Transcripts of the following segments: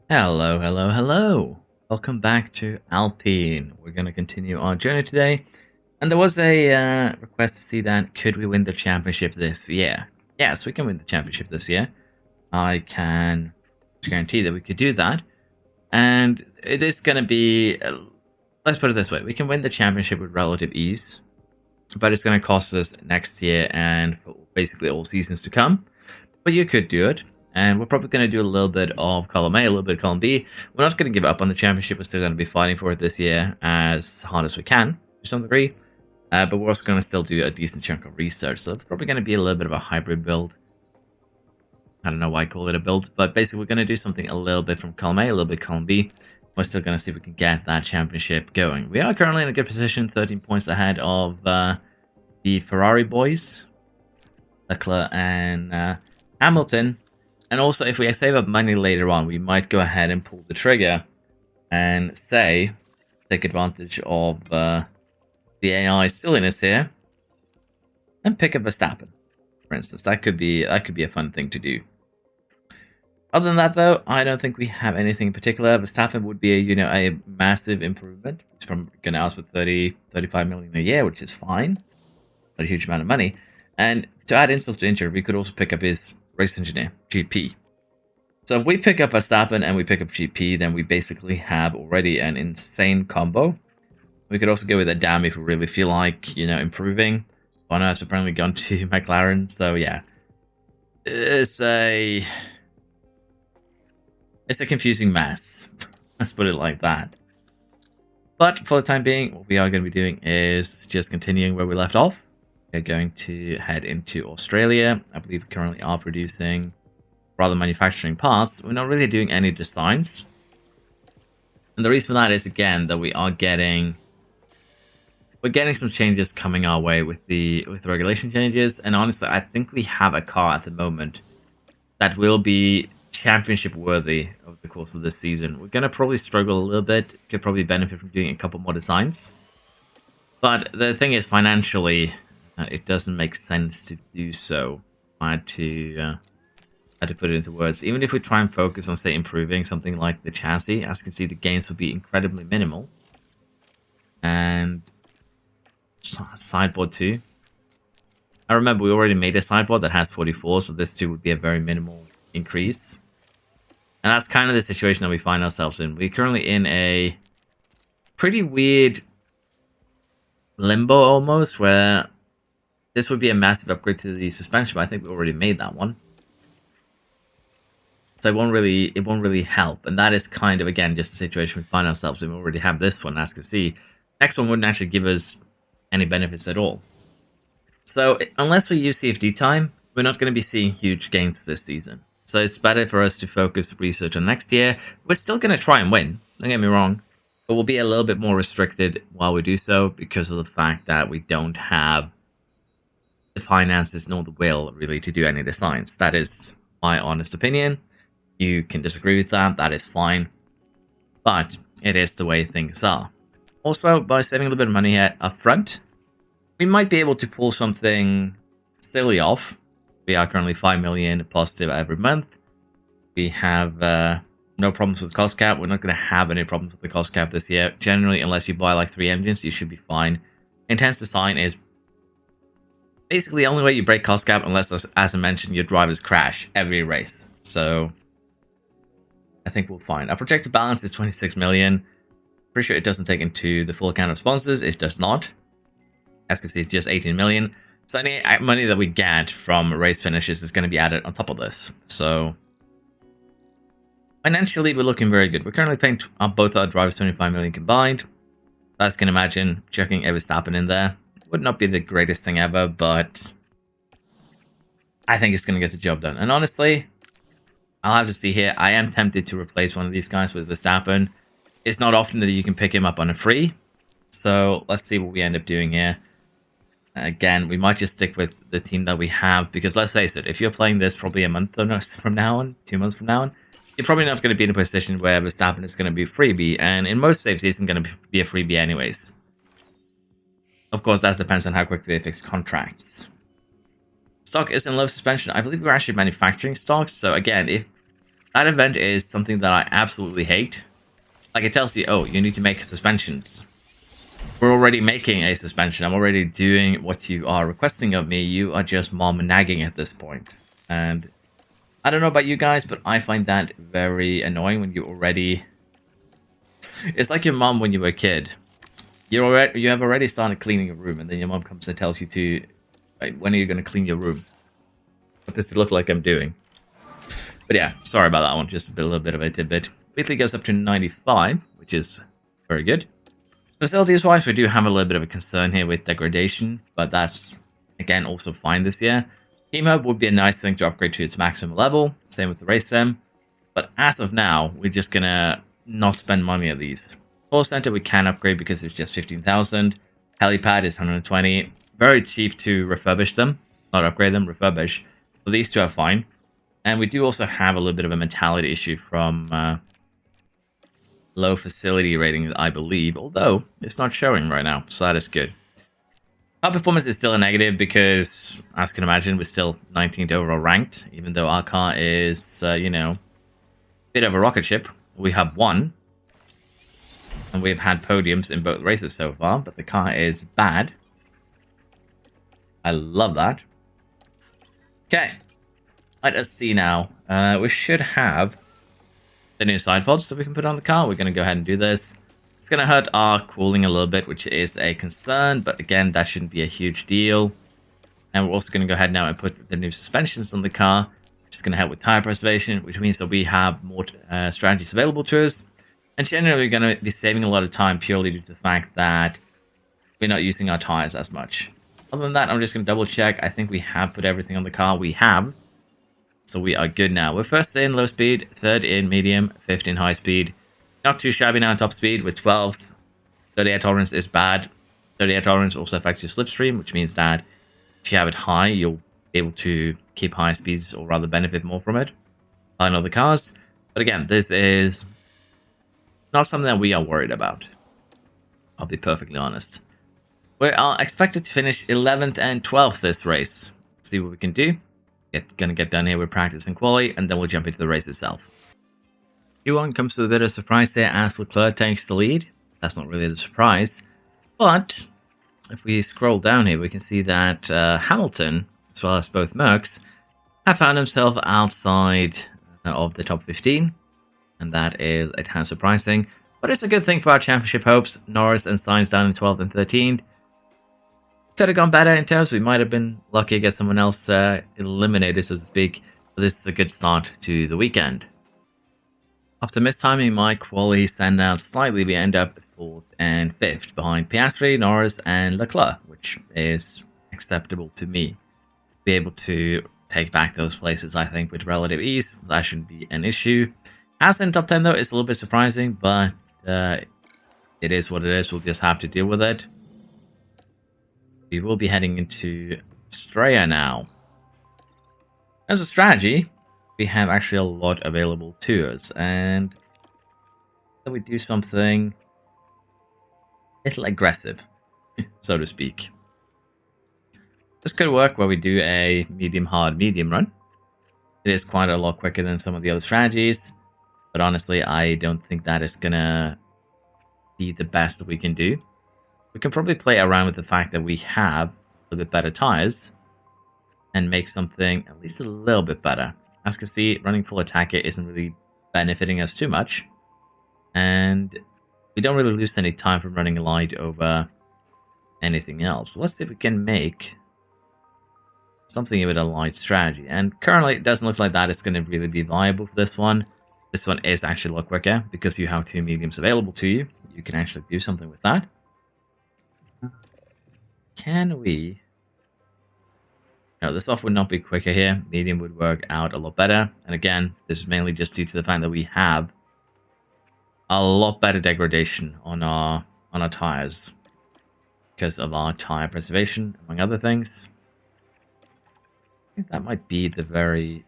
Hello, hello, hello. Welcome back to Alpine. We're going to continue our journey today. And there was a request to see that could we win the championship this year? Yes, we can win the championship this year. I can guarantee that we could do that. And it is going to be, let's put it this way, we can win the championship with relative ease. But it's going to cost us next year and for basically all seasons to come. But you could do it. And we're probably going to do a little bit of column A, a little bit of column B. We're not going to give up on the championship. We're still going to be fighting for it this year as hard as we can, to some degree. But we're also going to still do a decent chunk of research. So it's probably going to be a little bit of a hybrid build. I don't know why I call it a build. But basically, we're going to do something a little bit from column A, a little bit column B. We're still going to see if we can get that championship going. We are currently in a good position, 13 points ahead of the Ferrari boys, Leclerc and Hamilton. And also, if we save up money later on, we might go ahead and pull the trigger and take advantage of the AI silliness here and pick up Verstappen, for instance. That could be a fun thing to do. Other than that, though, I don't think we have anything in particular. Verstappen would be a massive improvement. He's probably going to ask for 35 million a year, which is fine. Not a huge amount of money. And to add insult to injury, we could also pick up his race engineer, GP. So if we pick up Verstappen and we pick up GP, then we basically have already an insane combo. We could also go with a Dam if we really feel like, improving. Bono has apparently gone to McLaren, so yeah. It's a confusing mess. Let's put it like that. But for the time being, what we are going to be doing is just continuing where we left off. We're going to head into Australia. I believe we currently are producing, rather manufacturing parts. We're not really doing any designs. And the reason for that is, again, that we're getting some changes coming our way with the regulation changes. And honestly, I think we have a car at the moment that will be championship worthy over the course of this season. We're going to probably struggle a little bit. Could probably benefit from doing a couple more designs. But the thing is, financially, it doesn't make sense to do so. I had to put it into words. Even if we try and focus on, say, improving something like the chassis, as you can see, the gains would be incredibly minimal. And sideboard too. I remember we already made a sideboard that has 44, so this too would be a very minimal increase. And that's kind of the situation that we find ourselves in. We're currently in a pretty weird limbo almost, where this would be a massive upgrade to the suspension, but I think we already made that one. So it won't really help. And that is kind of, again, just the situation we find ourselves in. We already have this one, as you can see. Next one wouldn't actually give us any benefits at all. So unless we use CFD time, we're not going to be seeing huge gains this season. So it's better for us to focus research on next year. We're still going to try and win, don't get me wrong. But we'll be a little bit more restricted while we do so because of the fact that we don't have the finances nor the will really to do any designs. That is my honest opinion. You can disagree with that, that is fine. But it is the way things are. Also, by saving a little bit of money here up front, we might be able to pull something silly off. We are currently 5 million positive every month. We have no problems with cost cap. We're not going to have any problems with the cost cap this year. Generally, unless you buy like 3 engines, you should be fine. Intense design is basically the only way you break cost cap, unless, as I mentioned, your drivers crash every race. So I think we'll find. Our projected balance is 26 million. Pretty sure it doesn't take into the full account of sponsors. It does not. As you can see, it's just 18 million. So any money that we get from race finishes is going to be added on top of this. So financially, we're looking very good. We're currently paying both our drivers 25 million combined. As you can imagine, chucking Verstappen in there would not be the greatest thing ever, but I think it's going to get the job done. And honestly, I'll have to see here. I am tempted to replace one of these guys with Verstappen. It's not often that you can pick him up on a free. So let's see what we end up doing here. Again, we might just stick with the team that we have, because let's face it, if you're playing this probably a month from now on, 2 months from now on, you're probably not going to be in a position where Verstappen is going to be a freebie, and in most saves, he isn't going to be a freebie anyways. Of course, that depends on how quickly they fix contracts. Stock is in low suspension. I believe we're actually manufacturing stocks, so again, if that event is something that I absolutely hate. Like, it tells you, oh, you need to make suspensions. We're already making a suspension. I'm already doing what you are requesting of me. You are just mom nagging at this point. And I don't know about you guys, but I find that very annoying when you already... It's like your mom when you were a kid. You have already started cleaning your room, and then your mom comes and tells you to... Right, when are you going to clean your room? What does it look like I'm doing? But yeah, sorry about that one. Just a little bit of a tidbit. Weekly goes up to 95, which is very good. Facilities-wise, we do have a little bit of a concern here with degradation, but that's, again, also fine this year. Team Hub would be a nice thing to upgrade to its maximum level. Same with the Race Sim. But as of now, we're just going to not spend money on these. Call Center we can upgrade because it's just 15,000. Helipad is 120. Very cheap to refurbish them. Not upgrade them, refurbish. So these two are fine. And we do also have a little bit of a mentality issue from low facility rating, I believe. Although, it's not showing right now. So that is good. Our performance is still a negative because, as you can imagine, we're still 19th overall ranked. Even though our car is, you know, a bit of a rocket ship. We have won. And we've had podiums in both races so far. But the car is bad. I love that. Okay. Let us see now. We should have the new side pods that we can put on the car. We're going to go ahead and do this. It's going to hurt our cooling a little bit, which is a concern. But again, that shouldn't be a huge deal. And we're also going to go ahead now and put the new suspensions on the car, which is going to help with tire preservation, which means that we have more strategies available to us. And generally, we're going to be saving a lot of time purely due to the fact that we're not using our tires as much. Other than that, I'm just going to double check. I think we have put everything on the car. We have. So we are good now. We're first in low speed, third in medium, fifth in high speed. Not too shabby now in top speed with 12th. 30 air tolerance is bad. 30 air tolerance also affects your slipstream, which means that if you have it high, you'll be able to keep high speeds or rather benefit more from it on other cars. But again, this is not something that we are worried about. I'll be perfectly honest. We are expected to finish 11th and 12th this race. See what we can do. Gonna get done here with practice and quali, and then we'll jump into the race itself. Q1 comes with a bit of surprise here as Leclerc takes the lead. That's not really the surprise. But if we scroll down here, we can see that Hamilton, as well as both Mercs, have found themselves outside of the top 15. And that is a tad surprising. But it's a good thing for our championship hopes. Norris and Sainz down in 12th and 13th. Could have gone better in terms. We might have been lucky to get someone else eliminated, so to speak. But this is a good start to the weekend. After mistiming my quali send out slightly, we end up 4th and 5th behind Piastri, Norris, and Leclerc, which is acceptable to me. Be able to take back those places, I think, with relative ease. That shouldn't be an issue. As in top 10, though, it's a little bit surprising, but it is what it is. We'll just have to deal with it. We will be heading into Australia now. As a strategy, we have actually a lot available to us, and so we do something a little aggressive, so to speak. This could work where we do a medium-hard medium run. It is quite a lot quicker than some of the other strategies, but honestly, I don't think that is gonna be the best that we can do. We can probably play around with the fact that we have a little bit better tires and make something at least a little bit better. As you can see, running full attack here isn't really benefiting us too much. And we don't really lose any time from running light over anything else. So let's see if we can make something with a light strategy. And currently, it doesn't look like that is going to really be viable for this one. This one is actually a lot quicker because you have two mediums available to you. You can actually do something with that. Can we... No, this off would not be quicker here. Medium would work out a lot better. And again, this is mainly just due to the fact that we have a lot better degradation on our tires because of our tire preservation, among other things. I think that might be the very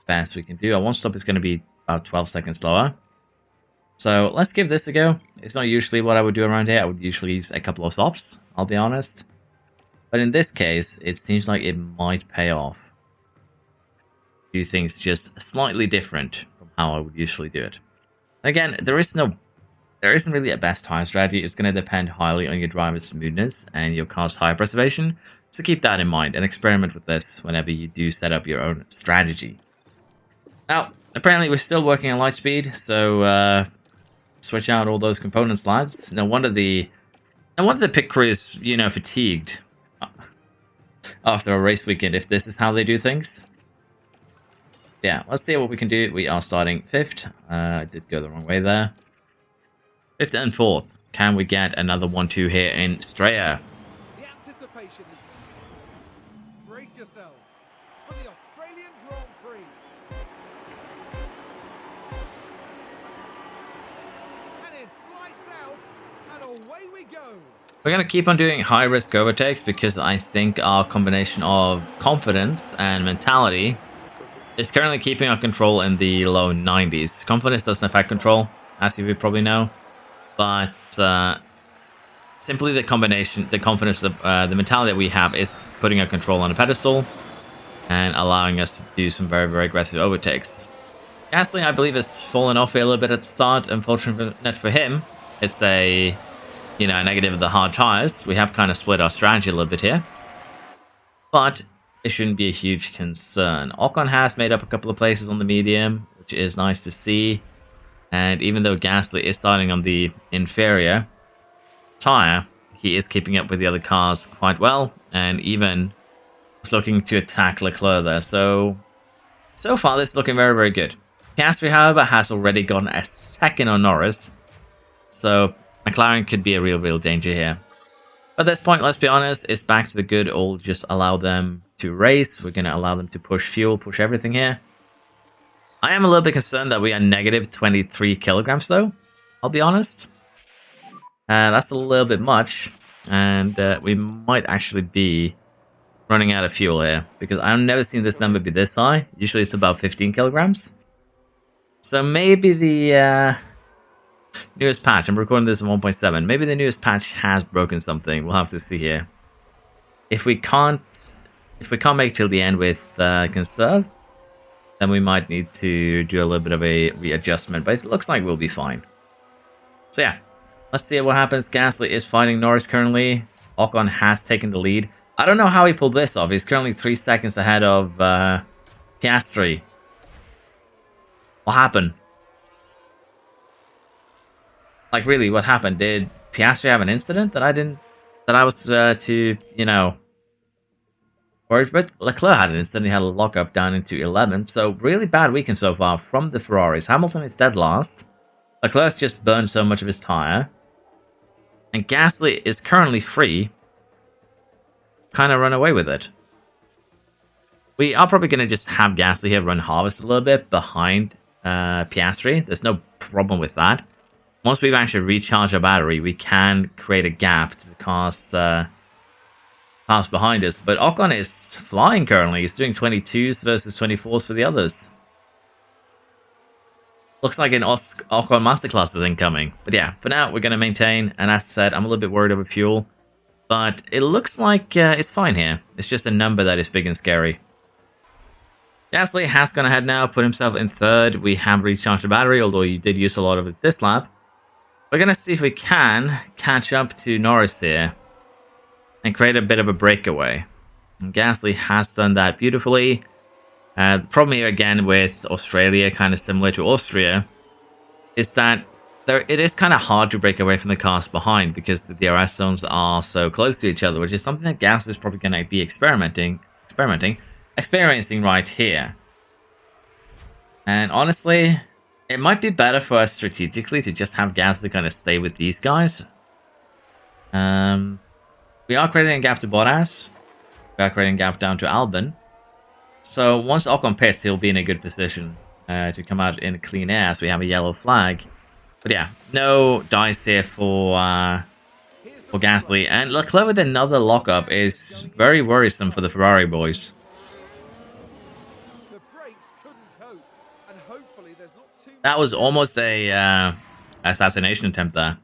best we can do. Our one stop is going to be about 12 seconds slower. So let's give this a go. It's not usually what I would do around here. I would usually use a couple of softs, I'll be honest. But in this case, it seems like it might pay off. Do things just slightly different from how I would usually do it. Again, there isn't really a best tire strategy. It's going to depend highly on your driver's smoothness and your car's tire preservation. So keep that in mind and experiment with this whenever you do set up your own strategy. Now, apparently we're still working on light speed, so switch out all those components, lads. No wonder the pit crew is, fatigued after a race weekend if this is how they do things. Yeah, let's see what we can do. We are starting 5th. I did go the wrong way there. 5th and 4th. Can we get another 1-2 here in Straya? The anticipation is... Brace yourself for the Australian Grand Prix. And it's lights out, and away we go. We're going to keep on doing high-risk overtakes because I think our combination of confidence and mentality is currently keeping our control in the low 90s. Confidence doesn't affect control, as you probably know. But simply the combination, the confidence, the mentality that we have is putting our control on a pedestal and allowing us to do some very, very aggressive overtakes. Gasly, I believe, has fallen off a little bit at the start. Unfortunate for him, it's a negative of the hard tires. We have kind of split our strategy a little bit here, but it shouldn't be a huge concern. Ocon has made up a couple of places on the medium, which is nice to see. And even though Gasly is starting on the inferior tire, he is keeping up with the other cars quite well, and even was looking to attack Leclerc there. So far, this is looking very, very good. Piastri, however, has already gotten a second on Norris, so McLaren could be a real danger here. But at this point, let's be honest, it's back to the good old just allow them to race. We're going to allow them to push fuel, push everything here. I am a little bit concerned that we are negative 23 kilograms, though. I'll be honest. That's a little bit much. And we might actually be running out of fuel here. Because I've never seen this number be this high. Usually it's about 15 kilograms. So maybe the newest patch. I'm recording this at 1.7. Maybe the newest patch has broken something. We'll have to see here. If we can't make it till the end with conserve, then we might need to do a little bit of a readjustment, but it looks like we'll be fine. So yeah, let's see what happens. Gasly is fighting Norris currently. Ocon has taken the lead. I don't know how he pulled this off. He's currently 3 seconds ahead of Piastri. What happened? Like, really, what happened? Did Piastri have an incident that I was to but Leclerc had an incident. He had a lockup down into 11th. So really bad weekend so far from the Ferraris. Hamilton is dead last. Leclerc's just burned so much of his tyre. And Gasly is currently free. Kind of run away with it. We are probably going to just have Gasly here run harvest a little bit behind Piastri. There's no problem with that. Once we've actually recharged our battery, we can create a gap to the cars behind us. But Ocon is flying currently. He's doing 22s versus 24s for the others. Looks like an Ocon Masterclass is incoming. But yeah, for now, we're going to maintain. And as I said, I'm a little bit worried over fuel. But it looks like it's fine here. It's just a number that is big and scary. Gasly has gone ahead now, put himself in 3rd. We have recharged the battery, although you did use a lot of it this lap. We're going to see if we can catch up to Norris here and create a bit of a breakaway. And Gasly has done that beautifully. The problem here again with Australia, kind of similar to Austria, is that it is kind of hard to break away from the cars behind because the DRS zones are so close to each other, which is something that Gasly is probably going to be experiencing right here. And honestly, it might be better for us strategically to just have Gasly kind of stay with these guys. We are creating a gap to Bottas. We are creating a gap down to Albon. So once Ocon pits, he'll be in a good position to come out in clean air as we have a yellow flag. But yeah, no dice here for Gasly. And Leclerc with another lockup is very worrisome for the Ferrari boys. That was almost a assassination attempt there.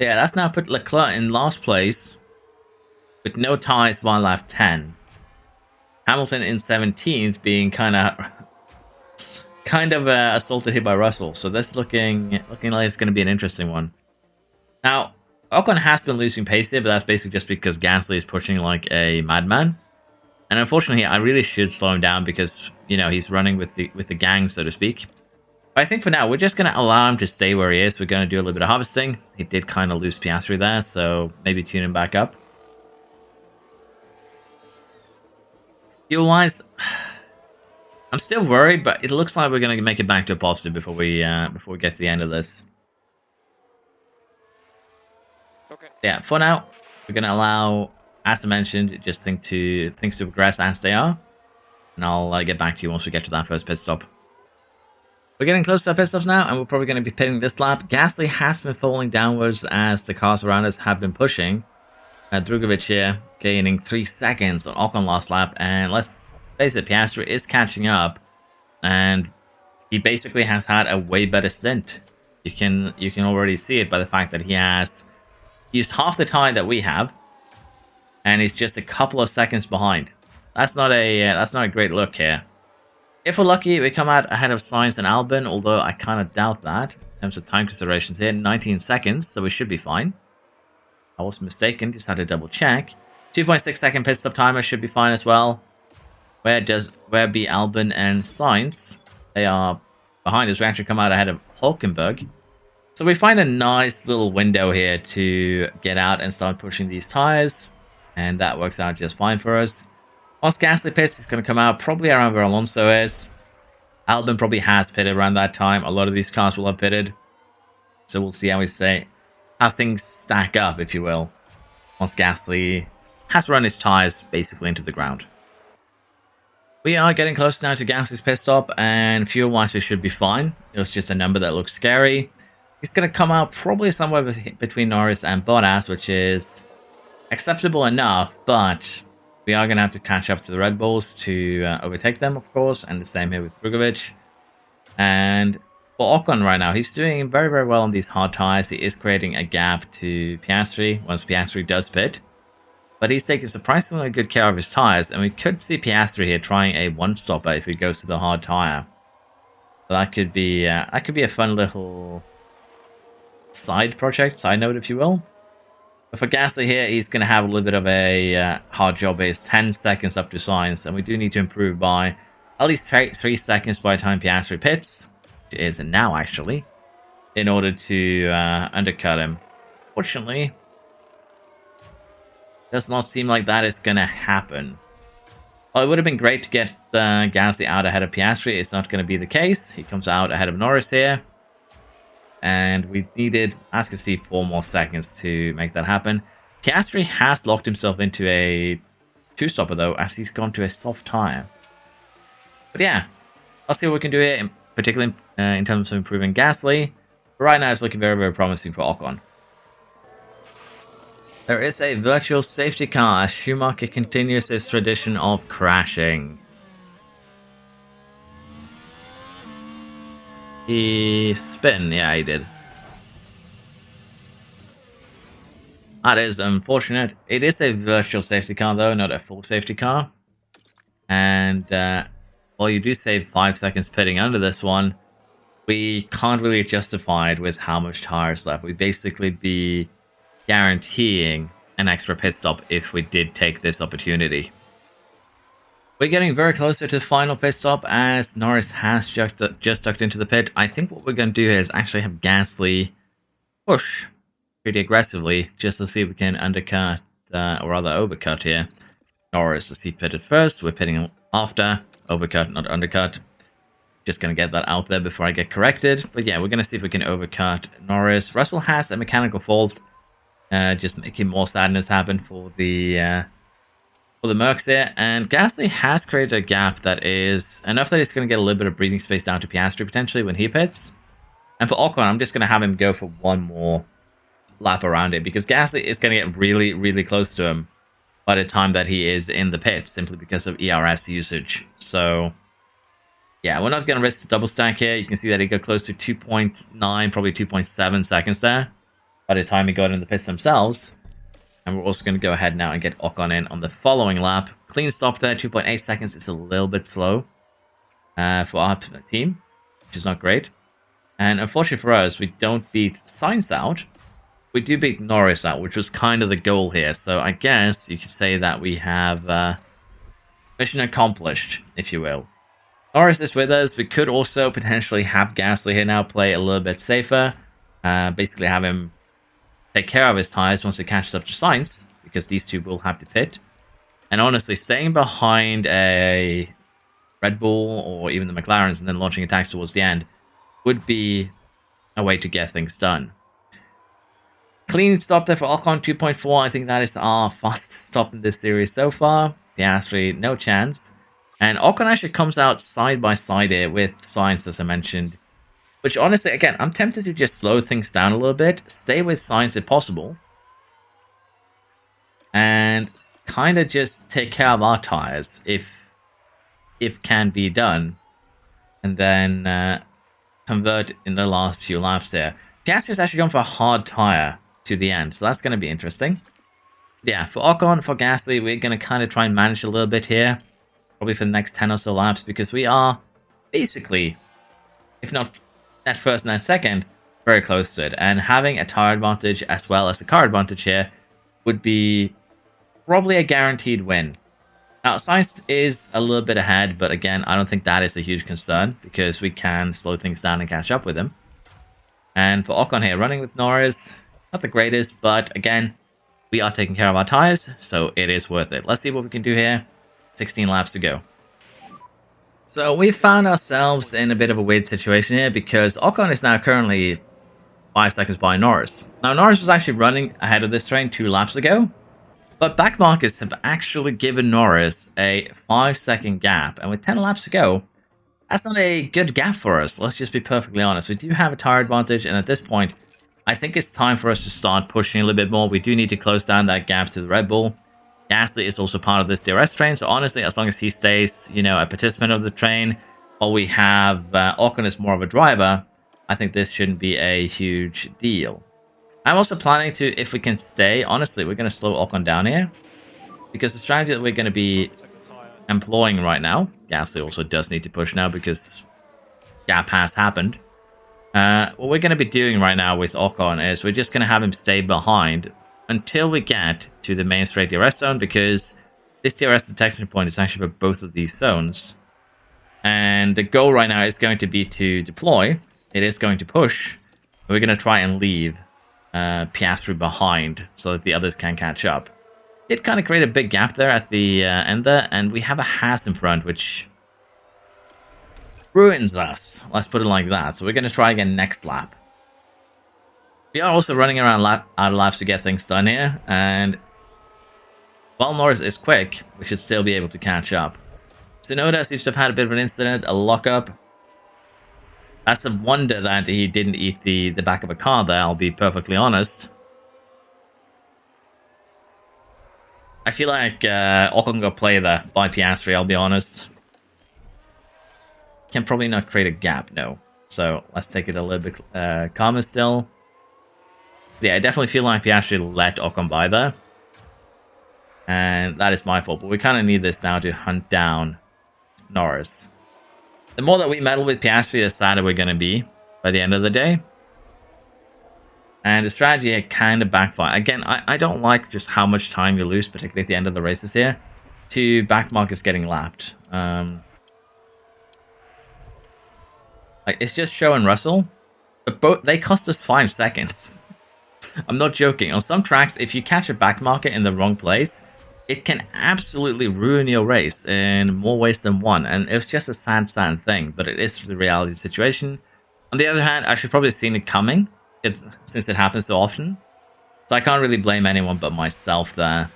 Yeah, that's now put Leclerc in last place with no ties by lap 10. Hamilton in 17th being kind of kind of assaulted here by Russell. So this looking like it's going to be an interesting one. Now, Ocon has been losing pace here, but that's basically just because Gasly is pushing like a madman. And unfortunately, I really should slow him down because, you know, he's running with the gang, so to speak. But I think for now, we're just going to allow him to stay where he is. We're going to do a little bit of harvesting. He did kind of lose Piastri there, so maybe tune him back up. Fuel-wise, I'm still worried, but it looks like we're going to make it back to a positive before we get to the end of this. Okay. Yeah, for now, we're going to allow, as I mentioned, just things to progress as they are. And I'll get back to you once we get to that first pit stop. We're getting close to our pit stops now, and we're probably going to be pitting this lap. Gasly has been falling downwards as the cars around us have been pushing. Drugovic here gaining 3 seconds on Ocon last lap, and let's face it, Piastri is catching up, and he basically has had a way better stint. You can already see it by the fact that he has used half the time that we have, and he's just a couple of seconds behind. That's not a great look here. If we're lucky, we come out ahead of Sainz and Albon, although I kind of doubt that in terms of time considerations here. 19 seconds, so we should be fine. I was mistaken, just had to double check. 2.6 second pit stop timer should be fine as well. Where be Albon and Sainz? They are behind us. We actually come out ahead of Hulkenberg. So we find a nice little window here to get out and start pushing these tires. And that works out just fine for us. Once Gasly pits, he's going to come out probably around where Alonso is. Albon probably has pitted around that time. A lot of these cars will have pitted. So we'll see how things stack up, if you will, once Gasly has run his tires basically into the ground. We are getting close now to Gasly's pit stop, and fuel-wise we should be fine. It was just a number that looks scary. He's going to come out probably somewhere between Norris and Bottas, which is acceptable enough, but we are going to have to catch up to the Red Bulls to overtake them, of course, and the same here with Drugovic. And for Ocon right now, he's doing very, very well on these hard tires. He is creating a gap to Piastri once Piastri does pit. But he's taking surprisingly good care of his tires, and we could see Piastri here trying a one-stopper if he goes to the hard tire. So that could be a fun little side note, if you will. But for Gasly here, he's going to have a little bit of a hard job. It's 10 seconds up to Sainz, and we do need to improve by at least 3 seconds by the time Piastri pits. It is now, actually, in order to undercut him. Fortunately, does not seem like that is going to happen. Well, it would have been great to get Gasly out ahead of Piastri. It's not going to be the case. He comes out ahead of Norris here. And we needed, as you can see, 4 more seconds to make that happen. Piastri has locked himself into a 2-stopper, though, as he's gone to a soft tire. But yeah, let's see what we can do here, particularly in terms of improving Gasly. But right now, it's looking very, very promising for Ocon. There is a virtual safety car as Schumacher continues his tradition of crashing. He spin, yeah, he did. That is unfortunate. It is a virtual safety car, though, not a full safety car. And while you do save 5 seconds pitting under this one, we can't really justify it with how much tires left. We'd basically be guaranteeing an extra pit stop if we did take this opportunity. We're getting very closer to the final pit stop as Norris has just ducked into the pit. I think what we're going to do here is actually have Gasly push pretty aggressively just to see if we can undercut, or rather overcut here. Norris, as he pitted first, we're pitting after. Overcut, not undercut. Just going to get that out there before I get corrected. But yeah, we're going to see if we can overcut Norris. Russell has a mechanical fault, just making more sadness happen for the Mercs here, and Gasly has created a gap that is enough that he's going to get a little bit of breathing space down to Piastri potentially when he pits. And for Ocon, I'm just going to have him go for one more lap around it because Gasly is going to get really, really close to him by the time that he is in the pits simply because of ERS usage. So yeah, we're not going to risk the double stack here. You can see that he got close to 2.9, probably 2.7 seconds there by the time he got in the pits themselves. And we're also going to go ahead now and get Ocon in on the following lap. Clean stop there, 2.8 seconds. It's a little bit slow for our team. which is not great. And unfortunately for us, we don't beat Sainz out. We do beat Norris out, which was kind of the goal here. So I guess you could say that we have mission accomplished, if you will. Norris is with us. We could also potentially have Gasly here now play a little bit safer. Basically have him take care of his tires once he catches up to Sainz, because these two will have to pit. And honestly, staying behind a Red Bull or even the McLarens and then launching attacks towards the end would be a way to get things done. Clean stop there for Ocon 2.4. I think that is our fastest stop in this series so far. Piastri, no chance. And Ocon actually comes out side by side here with Sainz, as I mentioned. Which honestly, again, I'm tempted to just slow things down a little bit. Stay with Sainz if possible. And kind of just take care of our tires if can be done. And then convert in the last few laps there. Piastri is actually going for a hard tire to the end, so that's going to be interesting. Yeah, for Ocon, for Gasly, we're going to kind of try and manage a little bit here, probably for the next 10 or so laps, because we are basically, if not at first and at second, very close to it. And having a tire advantage as well as a car advantage here would be probably a guaranteed win. Now, Sainz is a little bit ahead, but again, I don't think that is a huge concern because we can slow things down and catch up with him. And for Ocon here, running with Norris, not the greatest, but again, we are taking care of our tires, so it is worth it. Let's see what we can do here. 16 laps to go. So we found ourselves in a bit of a weird situation here because Ocon is now currently 5 seconds behind Norris. Now, Norris was actually running ahead of this train 2 laps ago, but back markets have actually given Norris a 5-second gap, and with 10 laps to go, that's not a good gap for us. Let's just be perfectly honest. We do have a tire advantage, and at this point, I think it's time for us to start pushing a little bit more. We do need to close down that gap to the Red Bull. Gasly is also part of this DRS train, so honestly, as long as he stays, a participant of the train, while we have Ocon as more of a driver, I think this shouldn't be a huge deal. I'm also planning to, if we can stay, honestly, we're going to slow Ocon down here. Because the strategy that we're going to be employing right now, Gasly also does need to push now because gap has happened. What we're going to be doing right now with Ocon is we're just going to have him stay behind until we get to the main straight DRS zone, because this DRS detection point is actually for both of these zones. And the goal right now is going to be to deploy. It is going to push. We're going to try and leave Piastri behind so that the others can catch up. It kind of create a big gap there at the end there, and we have a Haas in front, which ruins us. Let's put it like that. So we're going to try again next lap. We are also running around out of laps to get things done here, and while Norris is quick, we should still be able to catch up. Tsunoda seems to have had a bit of an incident, a lockup. That's a wonder that he didn't eat the back of a car there, I'll be perfectly honest. I feel like Ocon got play there by Piastri, I'll be honest. Can probably not create a gap, no. So let's take it a little bit calmer still. Yeah, I definitely feel like Piastri let Ocon by there. And that is my fault, but we kind of need this now to hunt down Norris. The more that we meddle with Piastri, the sadder we're going to be by the end of the day. And the strategy here kind of backfire. Again, I don't like just how much time you lose, particularly at the end of the races here, to back markets getting lapped. It's just Show and Russell, but they cost us 5 seconds. I'm not joking. On some tracks, if you catch a back market in the wrong place, it can absolutely ruin your race in more ways than one. And it's just a sad thing, but it is the reality situation. On the other hand, I should probably have seen it coming, since it happens so often. So I can't really blame anyone but myself there.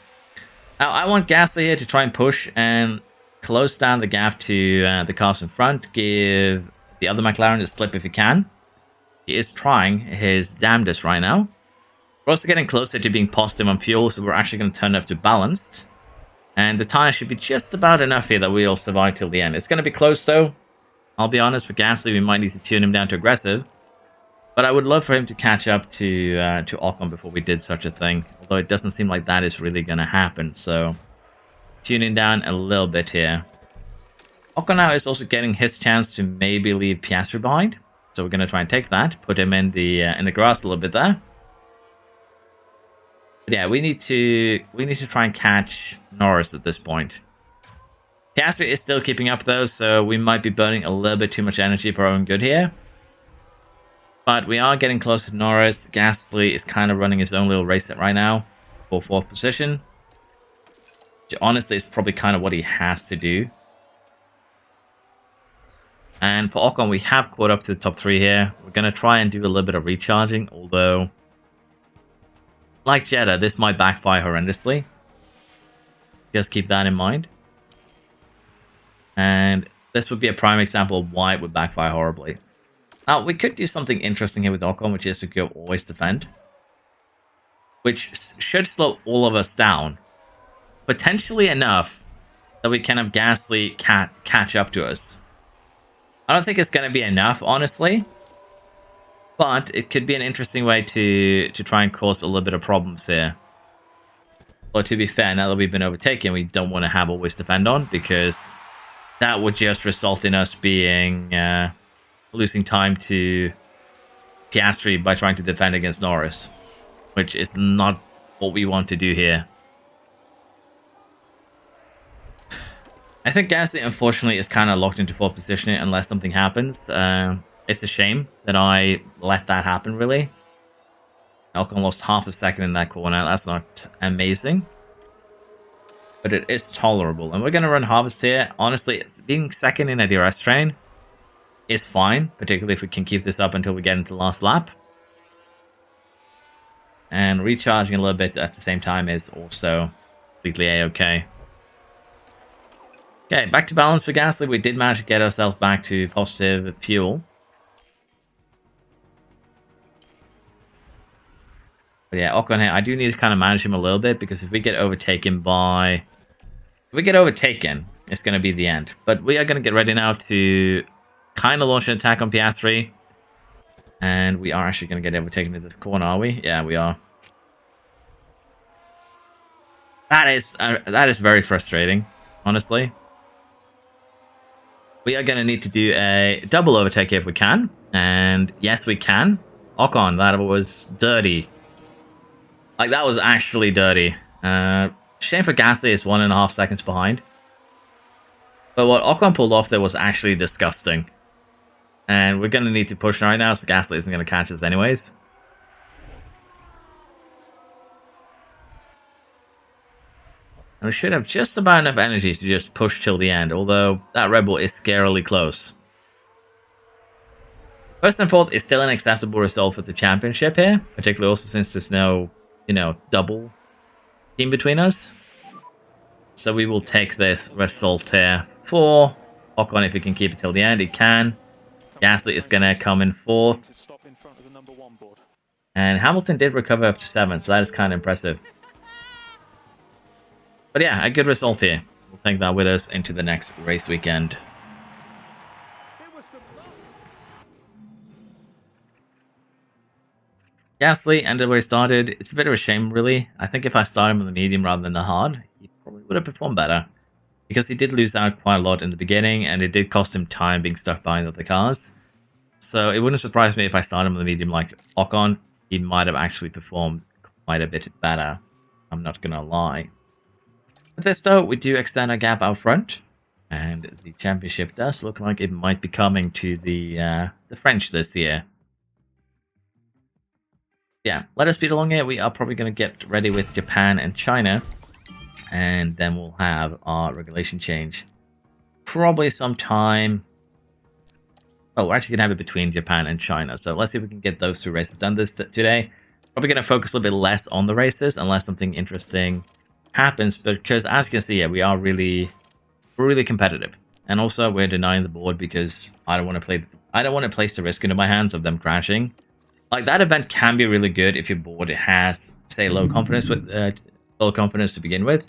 Now, I want Gasly here to try and push and close down the gap to the cars in front. Give the other McLaren a slip if he can. He is trying his damnedest right now. We're also getting closer to being positive on fuel, so we're actually going to turn up to balanced. And the tire should be just about enough here that we'll survive till the end. It's going to be close, though. I'll be honest, for Gasly, we might need to tune him down to aggressive. But I would love for him to catch up to Ocon before we did such a thing. Although it doesn't seem like that is really going to happen. So, tuning down a little bit here. Ocon now is also getting his chance to maybe leave Piastri behind. So we're going to try and take that, put him in the grass a little bit there. But yeah, we need to try and catch Norris at this point. Piastri is still keeping up though, so we might be burning a little bit too much energy for our own good here. But we are getting close to Norris. Gasly is kind of running his own little race right now for 4th position. Which honestly is probably kind of what he has to do. And for Ocon, we have caught up to the top 3 here. We're going to try and do a little bit of recharging, although, like Jeddah, this might backfire horrendously. Just keep that in mind. And this would be a prime example of why it would backfire horribly. Now, we could do something interesting here with Ocon, which is to go always defend. Which should slow all of us down. Potentially enough that we can have Gasly catch up to us. I don't think it's going to be enough, honestly. But it could be an interesting way to try and cause a little bit of problems here. Or to be fair, now that we've been overtaken, we don't want to have always defend on, because that would just result in us being losing time to Piastri by trying to defend against Norris, which is not what we want to do here. I think Gasly, unfortunately, is kind of locked into 4th position unless something happens. It's a shame that I let that happen, really. Ocon lost half a second in that corner. That's not amazing. But it is tolerable. And we're going to run Harvest here. Honestly, being second in a DRS train is fine, particularly if we can keep this up until we get into the last lap. And recharging a little bit at the same time is also completely a-okay. Okay, back to balance for Gasly. We did manage to get ourselves back to positive fuel. But yeah, Ocon here, I do need to kind of manage him a little bit, because if we get overtaken, it's going to be the end. But we are going to get ready now to kind of launch an attack on Piastri. And we are actually going to get overtaken in this corner, are we? Yeah, we are. That is very frustrating, honestly. We are going to need to do a double overtake if we can. And yes, we can. Ocon, that was dirty. Like, that was actually dirty. Shame for Gasly is 1.5 seconds behind. But what Ocon pulled off there was actually disgusting. And we're going to need to push right now, so Gasly isn't going to catch us anyways. And we should have just about enough energy to just push till the end, although that Red Bull is scarily close. First and fourth is still an acceptable result for the championship here, particularly also since there's no, double team between us. So we will take this result here for Ocon. If he can keep it till the end, he can. Gasly is going to come in 4th. And Hamilton did recover up to 7th, so that is kind of impressive. But yeah, a good result here. We'll take that with us into the next race weekend. Gasly ended where he started. It's a bit of a shame, really. I think if I started him on the medium rather than the hard, he probably would have performed better. Because he did lose out quite a lot in the beginning, and it did cost him time being stuck behind other cars. So it wouldn't surprise me if I started him on the medium like Ocon. He might have actually performed quite a bit better. I'm not going to lie. With this though, we do extend our gap out front. And the championship does look like it might be coming to the French this year. Yeah, let us speed along here. We are probably going to get ready with Japan and China. And then we'll have our regulation change. Probably sometime... Oh, we're actually going to have it between Japan and China. So let's see if we can get those 2 races done today. Probably going to focus a little bit less on the races unless something interesting happens. Because as you can see, yeah, we're really competitive. And also we're denying the board because I don't want to place the risk into my hands of them crashing. Like, that event can be really good if your board has, say, low confidence to begin with.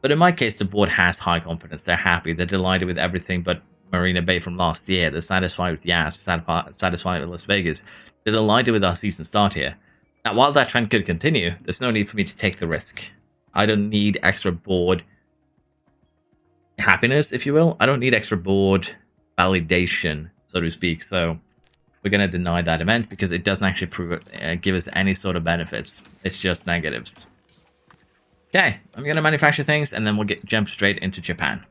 But in my case, the board has high confidence. They're happy. They're delighted with everything but Marina Bay from last year. They're satisfied with Yas, satisfied with Las Vegas. They're delighted with our season start here. Now, while that trend could continue, there's no need for me to take the risk. I don't need extra board happiness, if you will. I don't need extra board validation, so to speak. So we're going to deny that event because it doesn't actually give us any sort of benefits. It's just negatives. Okay, I'm going to manufacture things and then we'll jump straight into Japan.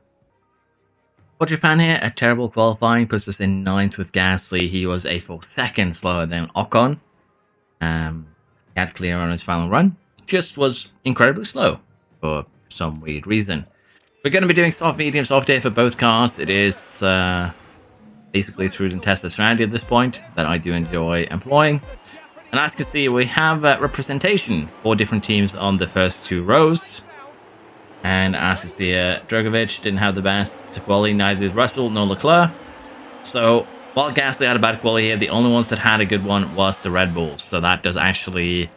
For Japan here, a terrible qualifying puts us in 9th with Gasly. He was a full second slower than Ocon. He had clear on his final run. Just was incredibly slow for some weird reason. We're going to be doing soft, medium, soft here for both cars. It is basically through and tested strategy at this point that I do enjoy employing. And as you can see, we have representation for different teams on the first 2 rows. And as you see, Drogovic didn't have the best quality, neither did Russell nor Leclerc. So while Gasly had a bad quality here, the only ones that had a good one was the Red Bulls. So that does actually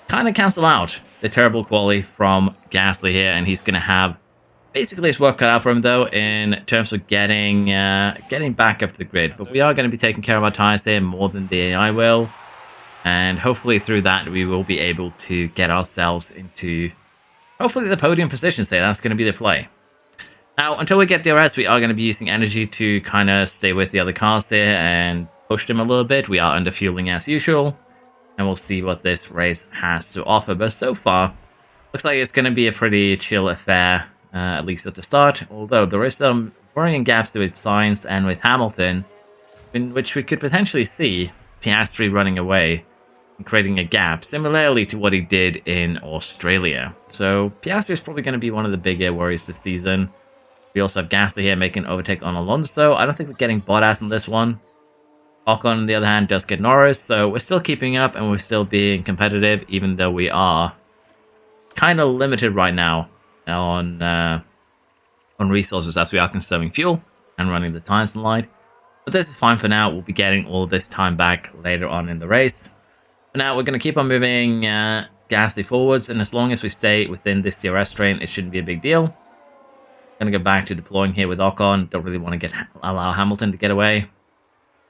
kind of cancel out the terrible quality from Gasly here. And he's going to have basically his work cut out for him, though, in terms of getting back up the grid. But we are going to be taking care of our tires here more than the AI will. And hopefully through that, we will be able to get ourselves into, hopefully, the podium positions there. That's going to be the play. Now, until we get DRS, we are going to be using energy to kind of stay with the other cars here and push them a little bit. We are under fueling as usual. And we'll see what this race has to offer. But so far, looks like it's going to be a pretty chill affair, at least at the start. Although there is some worrying gaps with Sainz and with Hamilton, in which we could potentially see Piastri running away and creating a gap, similarly to what he did in Australia. So Piastri is probably going to be one of the bigger worries this season. We also have Gasly here making an overtake on Alonso. I don't think we're getting Bottas on this one. Ocon, on the other hand, does get Norris, so we're still keeping up and we're still being competitive, even though we are kind of limited right now on resources as we are conserving fuel and running the tires in line. But this is fine for now. We'll be getting all this time back later on in the race. For now, we're going to keep on moving Gasly forwards, and as long as we stay within this DRS train, it shouldn't be a big deal. Going to go back to deploying here with Ocon. Don't really want to allow Hamilton to get away.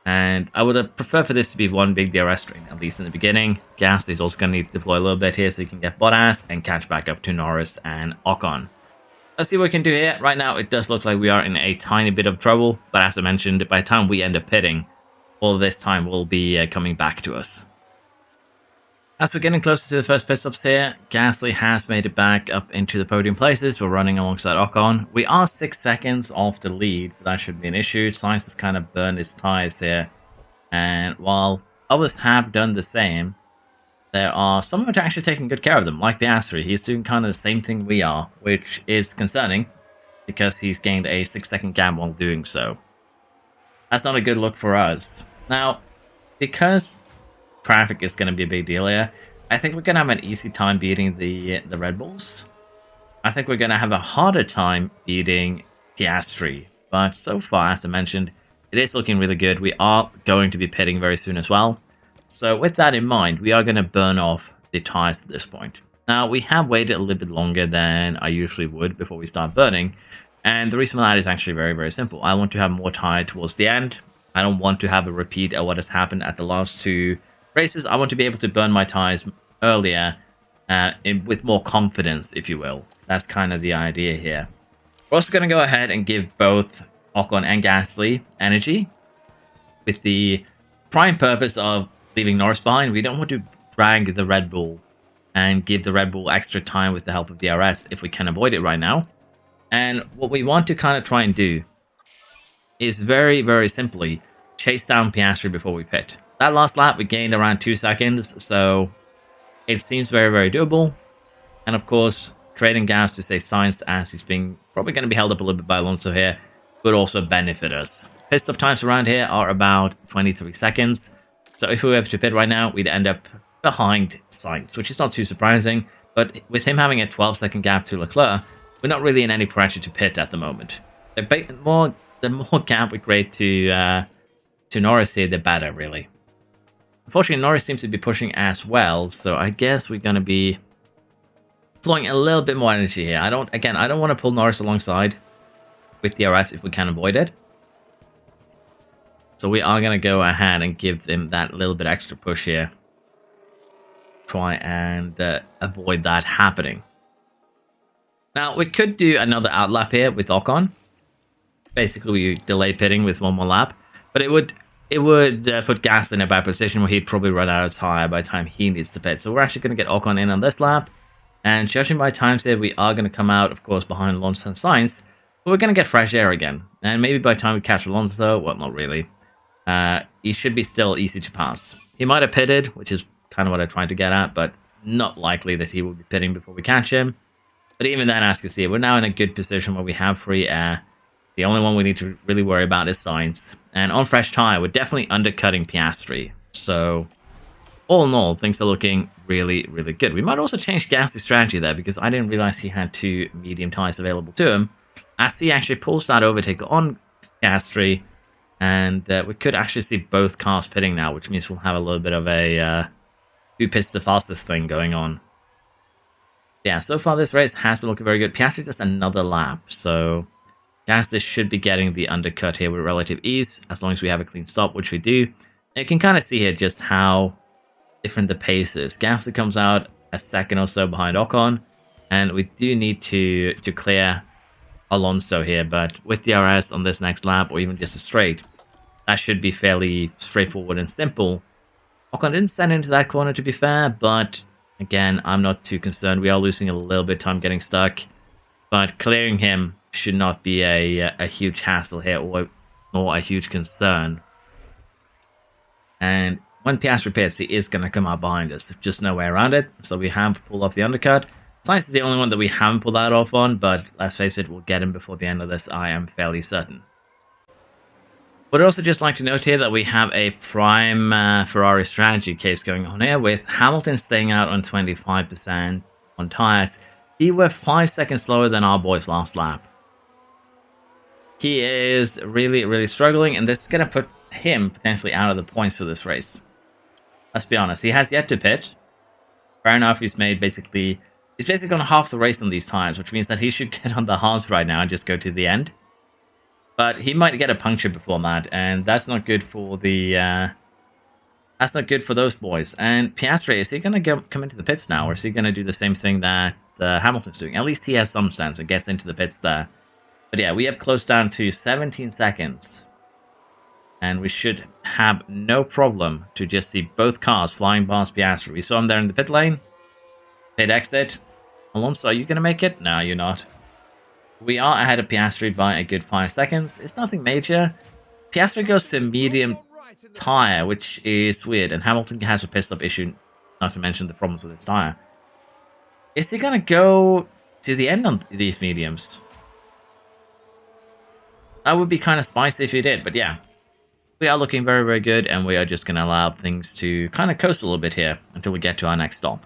And I would have preferred for this to be one big DRS train, at least in the beginning. Gasly's also going to need to deploy a little bit here so he can get Bottas and catch back up to Norris and Ocon. Let's see what we can do here. Right now, it does look like we are in a tiny bit of trouble. But as I mentioned, by the time we end up pitting, all this time will be coming back to us. As we're getting closer to the first pit stops here, Gasly has made it back up into the podium places. We're running alongside Ocon. We are 6 seconds off the lead, but that shouldn't be an issue. Sainz has kind of burned his tires here. And while others have done the same, there are some that are actually taking good care of them, like Piastri. He's doing kind of the same thing we are, which is concerning because he's gained a 6-second gap while doing so. That's not a good look for us. Now, because traffic is going to be a big deal here, I think we're going to have an easy time beating the Red Bulls. I think we're going to have a harder time beating Piastri. But so far, as I mentioned, it is looking really good. We are going to be pitting very soon as well. So with that in mind, we are going to burn off the tires at this point. Now, we have waited a little bit longer than I usually would before we start burning. And the reason for that is actually very, very simple. I want to have more tire towards the end. I don't want to have a repeat of what has happened at the last 2 races. I want to be able to burn my tires earlier with more confidence, if you will. That's kind of the idea here. We're also going to go ahead and give both Ocon and Gasly energy with the prime purpose of leaving Norris behind. We don't want to drag the Red Bull and give the Red Bull extra time with the help of DRS if we can avoid it right now. And what we want to kind of try and do is very, very simply chase down Piastri before we pit. That last lap, we gained around 2 seconds, so it seems very, very doable. And of course, trading gas to say Sainz, as he's being probably going to be held up a little bit by Alonso here, would also benefit us. Pit stop times around here are about 23 seconds. So if we were to pit right now, we'd end up behind Sainz, which is not too surprising. But with him having a 12-second gap to Leclerc, we're not really in any pressure to pit at the moment. The more gap we create to Norris here, the better, really. Unfortunately, Norris seems to be pushing as well, so I guess we're going to be deploying a little bit more energy here. I don't want to pull Norris alongside with DRS if we can avoid it. So we are going to go ahead and give them that little bit extra push here. Try and avoid that happening. Now, we could do another outlap here with Ocon. basically we delay pitting with one more lap, but it would put Gas in a bad position where he'd probably run out of tire by the time he needs to pit. So we're actually going to get Ocon in on this lap, and judging by times here, we are going to come out, of course, behind Alonso and Sainz, but we're going to get fresh air again. And maybe by the time we catch Alonso, well, not really. He should be still easy to pass. He might have pitted, which is kind of what I'm trying to get at, but not likely that he will be pitting before we catch him. But even then, as you can see, we're now in a good position where we have free air. The only one we need to really worry about is Sainz. And on fresh tyre, we're definitely undercutting Piastri. So, all in all, things are looking really, really good. We might also change Gasly's strategy there, because I didn't realize he had 2 medium tyres available to him. As he actually pulls that overtake on Piastri, and we could actually see both cars pitting now, which means we'll have a little bit of a who pits the fastest thing going on. Yeah, so far this race has been looking very good. Piastri does another lap, so Gasly should be getting the undercut here with relative ease, as long as we have a clean stop, which we do. And you can kind of see here just how different the pace is. Gasly comes out a second or so behind Ocon, and we do need to clear Alonso here, but with DRS on this next lap, or even just a straight, that should be fairly straightforward and simple. Ocon didn't send into that corner, to be fair, but again, I'm not too concerned. We are losing a little bit of time getting stuck, but clearing him should not be a huge hassle here, or a huge concern. And when Piastri pits, he is going to come out behind us. Just no way around it. So we have pulled off the undercut. Sainz is the only one that we haven't pulled that off on, but let's face it, we'll get him before the end of this, I am fairly certain. But I'd also just like to note here that we have a prime Ferrari strategy case going on here, with Hamilton staying out on 25% on tyres. He were 5 seconds slower than our boys last lap. He is really, really struggling, and this is going to put him potentially out of the points for this race. Let's be honest, he has yet to pit. Fair enough, he's basically on half the race on these tires, which means that he should get on the hards right now and just go to the end. But he might get a puncture before that, and that's not good for the that's not good for those boys. And Piastri, is he going to come into the pits now, or is he going to do the same thing that Hamilton's doing? At least he has some sense and gets into the pits there. But yeah, we have closed down to 17 seconds. And we should have no problem to just see both cars flying past Piastri. We saw him there in the pit lane. Pit exit. Alonso, are you going to make it? No, you're not. We are ahead of Piastri by a good 5 seconds. It's nothing major. Piastri goes to medium tyre, which is weird. And Hamilton has a pit stop issue, not to mention the problems with his tyre. Is he going to go to the end on these mediums? That would be kind of spicy if he did, but yeah. We are looking very, very good, and we are just going to allow things to kind of coast a little bit here until we get to our next stop.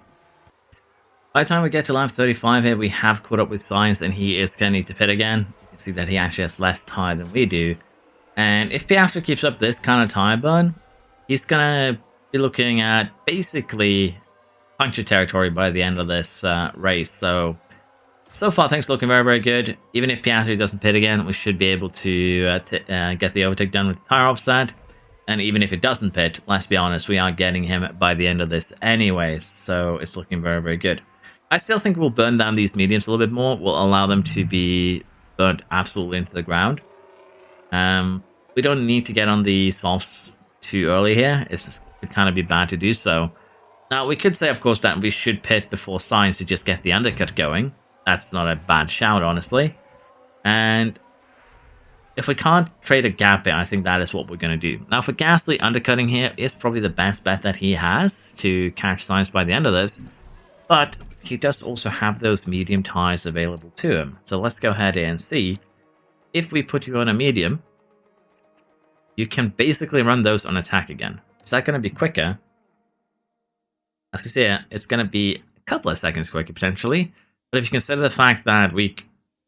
By the time we get to lap 35 here, we have caught up with Sainz, and he is going to need to pit again. You can see that he actually has less tyre than we do. And if Piastri keeps up this kind of tyre burn, he's going to be looking at basically puncture territory by the end of this race. So far things are looking very, very good. Even if Piastri doesn't pit again, we should be able to get the overtake done with the tyre offset. And even if it doesn't pit, let's be honest, we are getting him by the end of this anyway. So it's looking very, very good. I still think we'll burn down these mediums a little bit more. We'll allow them to be burnt absolutely into the ground. We don't need to get on the softs too early here. It could kind of be bad to do so. Now, we could say, of course, that we should pit before Sainz to just get the undercut going. That's not a bad shout, honestly. And if we can't trade a gap here, I think that is what we're going to do. Now, for Gasly, undercutting here is probably the best bet that he has to catch Sainz by the end of this. But he does also have those medium tyres available to him. So let's go ahead and see. If we put you on a medium, you can basically run those on attack again. Is that going to be quicker? As you can see, it's going to be a couple of seconds quicker, potentially. But if you consider the fact that we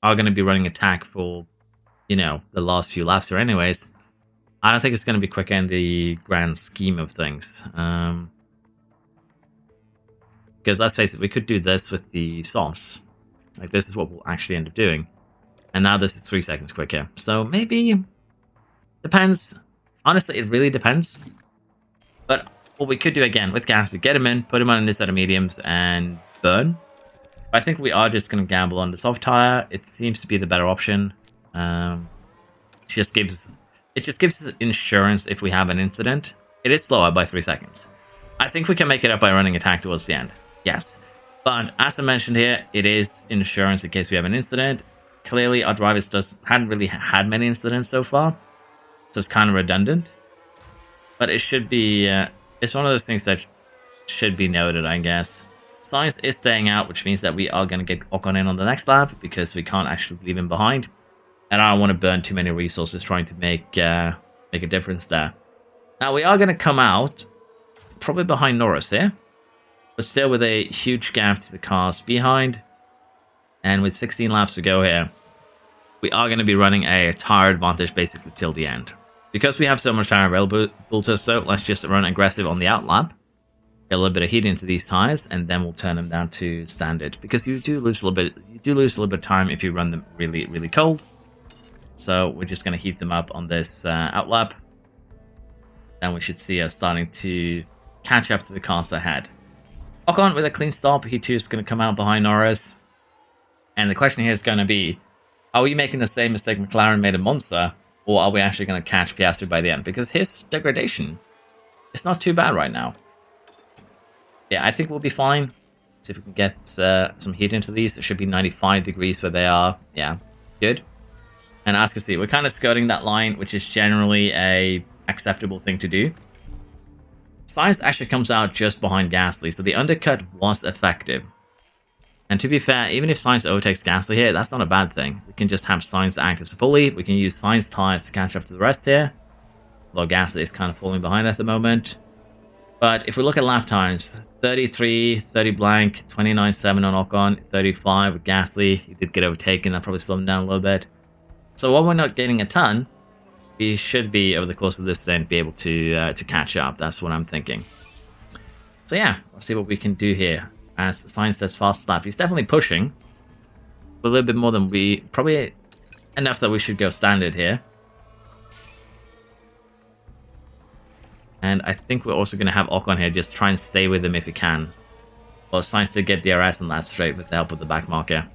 are going to be running attack for, the last few laps here anyways, I don't think it's going to be quicker in the grand scheme of things. Because let's face it, we could do this with the softs. Like, this is what we'll actually end up doing. And now this is 3 seconds quicker. So maybe, depends. Honestly, it really depends. But what we could do again with Gasly, get him in, put him on this set of mediums, and burn. I think we are just going to gamble on the soft tire. It seems to be the better option. It just gives us insurance if we have an incident. It is slower by 3 seconds. I think we can make it up by running attack towards the end. Yes. But as I mentioned here, it is insurance in case we have an incident. Clearly, our drivers hadn't really had many incidents so far. So it's kind of redundant. But it should be... it's one of those things that should be noted, I guess. Science is staying out, which means that we are going to get Ocon in on the next lap because we can't actually leave him behind. And I don't want to burn too many resources trying to make a difference there. Now, we are going to come out probably behind Norris here, but still with a huge gap to the cars behind. And with 16 laps to go here, we are going to be running a tire advantage basically till the end. Because we have so much tire available to us, though, let's just run aggressive on the outlap. Get a little bit of heat into these tires, and then we'll turn them down to standard. Because you do lose a little bit of time if you run them really, really cold. So we're just going to heat them up on this outlap. Then we should see us starting to catch up to the cars ahead. Ocon with a clean stop. He too is going to come out behind Norris. And the question here is going to be, are we making the same mistake McLaren made at Monza? Or are we actually going to catch Piastri by the end? Because his degradation is not too bad right now. Yeah, I think we'll be fine. See if we can get some heat into these. It should be 95 degrees where they are. Yeah, good. And as you can see, we're kind of skirting that line, which is generally a acceptable thing to do. Sainz actually comes out just behind Gasly, so the undercut was effective. And to be fair, even if Sainz overtakes Gasly here, that's not a bad thing. We can just have Sainz act as a pulley. We can use Sainz tires to catch up to the rest here. Although Gasly is kind of falling behind at the moment. But if we look at lap times, 33, 30 blank, 29.7 on Ocon, 35 with Gasly. He did get overtaken, that probably slowed him down a little bit. So while we're not getting a ton, we should be, over the course of this stint, be able to catch up. That's what I'm thinking. So yeah, let's see what we can do here. As Sainz says fast lap, he's definitely pushing. A little bit more than we... Probably enough that we should go standard here. And I think we're also going to have Ocon here, just try and stay with him if he can. Well, Sainz did get DRS on that straight with the help of the back marker.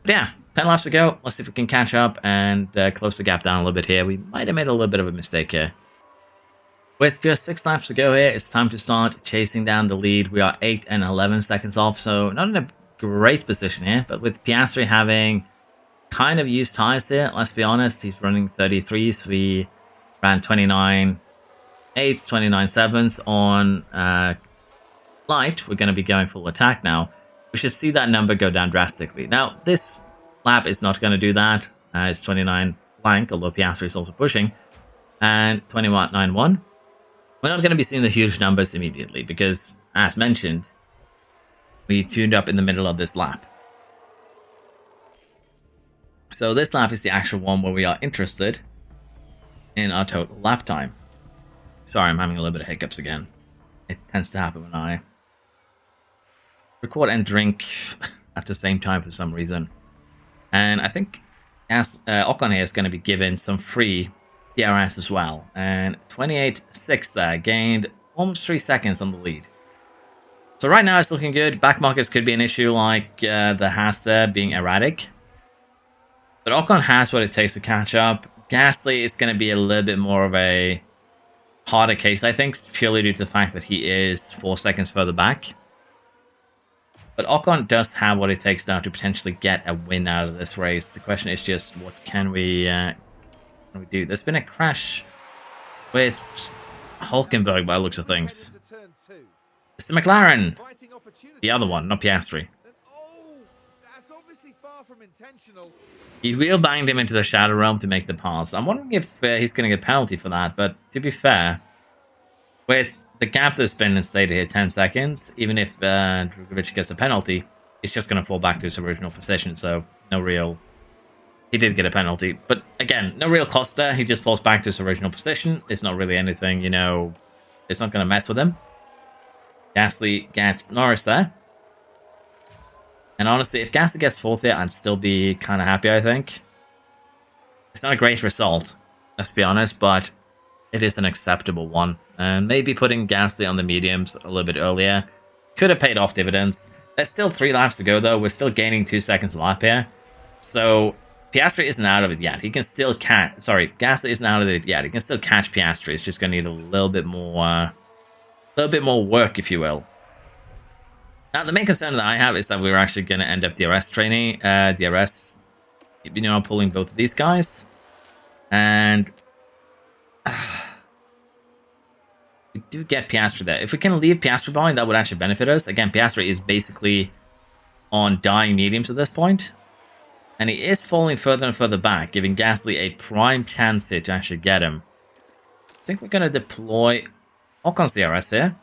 But yeah, 10 laps to go. Let's see if we can catch up and close the gap down a little bit here. We might have made a little bit of a mistake here. With just 6 laps to go here, it's time to start chasing down the lead. We are 8 and 11 seconds off, so not in a great position here. But with Piastri having kind of used tires here, let's be honest, he's running 33s. We ran 29.8s, 29.7s on light. We're going to be going full attack now. We should see that number go down drastically. Now, this lap is not going to do that. It's 29 blank, although Piastri is also pushing. And 21.91. We're not going to be seeing the huge numbers immediately because, as mentioned, we tuned up in the middle of this lap. So this lap is the actual one where we are interested in our total lap time. Sorry, I'm having a little bit of hiccups again. It tends to happen when I record and drink at the same time for some reason. And I think Ocon here is going to be given some free DRS as well. And 28.6 there, gained almost 3 seconds on the lead. So right now it's looking good. Back markers could be an issue like the Haas there being erratic. But Ocon has what it takes to catch up. Gasly is going to be a little bit more of a harder case, I think, purely due to the fact that he is 4 seconds further back. But Ocon does have what it takes now to potentially get a win out of this race. The question is just, what can we do? There's been a crash with Hulkenberg by the looks of things. It's the McLaren. The other one, not Piastri. That's obviously far from intentional. He wheel banged him into the shadow realm to make the pass. I'm wondering if he's going to get a penalty for that, but to be fair, with the gap that's been instated here, 10 seconds, even if Drugovich gets a penalty, it's just going to fall back to his original position, so no real... He did get a penalty, but again, no real cost there. He just falls back to his original position. It's not really anything, you know, it's not going to mess with him. Gasly gets Norris there. And honestly, if Gasly gets 4th here, I'd still be kind of happy, I think. It's not a great result, let's be honest, but it is an acceptable one. And maybe putting Gasly on the mediums a little bit earlier could have paid off dividends. There's still 3 laps to go, though. We're still gaining 2 seconds a lap here. So Piastri isn't out of it yet. He can still catch... Sorry, Gasly isn't out of it yet. He can still catch Piastri. It's just going to need a little bit more work, if you will. Now, the main concern that I have is that we're actually going to end up DRS training. DRS, you know, pulling both of these guys. And... we do get Piastri there. If we can leave Piastri behind, that would actually benefit us. Again, Piastri is basically on dying mediums at this point. And he is falling further and further back, giving Gasly a prime chance here to actually get him. I think we're going to deploy Ocon's DRS here.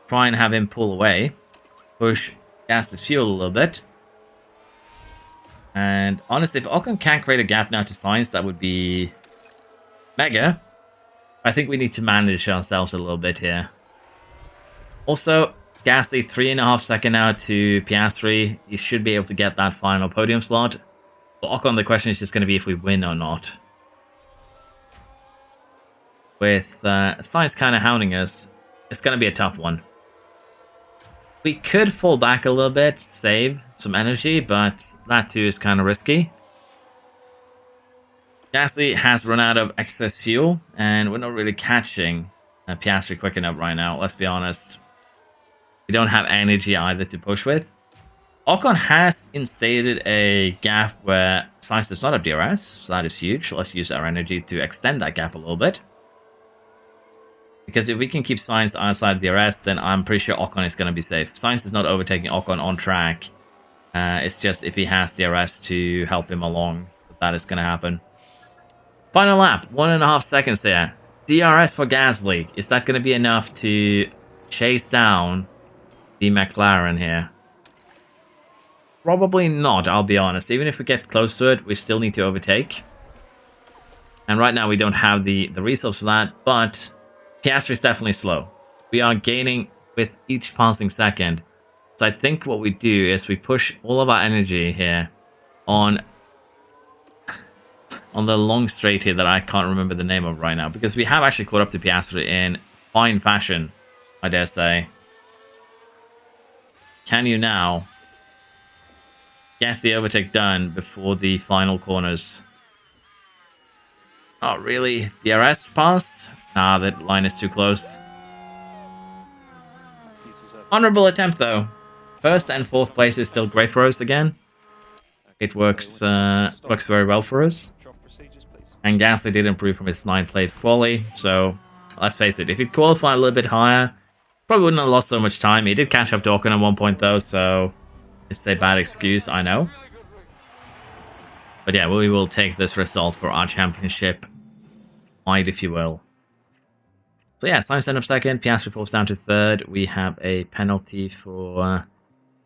Try and have him pull away. Push Gasly's fuel a little bit. And honestly, if Ocon can't create a gap now to Sainz, that would be mega. I think we need to manage ourselves a little bit here. Also, Gasly 3.5 seconds now to Piastri. He should be able to get that final podium slot. For Ocon, the question is just going to be if we win or not. With Sainz kind of hounding us, it's going to be a tough one. We could fall back a little bit, save some energy, but that too is kind of risky. Gasly has run out of excess fuel, and we're not really catching Piastri quick enough right now, let's be honest. We don't have energy either to push with. Ocon has instated a gap where Sainz does not have DRS, so that is huge. Let's use our energy to extend that gap a little bit. Because if we can keep Sainz outside DRS, then I'm pretty sure Ocon is going to be safe. Sainz is not overtaking Ocon on track. It's just if he has DRS to help him along, that is going to happen. Final lap, 1.5 seconds here. DRS for Gasly. Is that going to be enough to chase down the McLaren here? Probably not, I'll be honest. Even if we get close to it, we still need to overtake. And right now we don't have the resource for that, but Piastri is definitely slow. We are gaining with each passing second. So I think what we do is we push all of our energy here on the long straight here that I can't remember the name of right now, because we have actually caught up to Piastri in fine fashion, I dare say. Can you now get the overtake done before the final corners? Not really. DRS pass? Nah, that line is too close. Honorable attempt though. First and fourth place is still great for us again. It works very well for us. And Gasly did improve from his 9th place quali, so let's face it, if he'd qualified a little bit higher, probably wouldn't have lost so much time. He did catch up to Ocon at one point though, so it's a bad excuse, I know. But yeah, we will take this result for our championship wide, if you will. So yeah, Sainz ended up 2nd, Piastri falls down to 3rd. We have a penalty for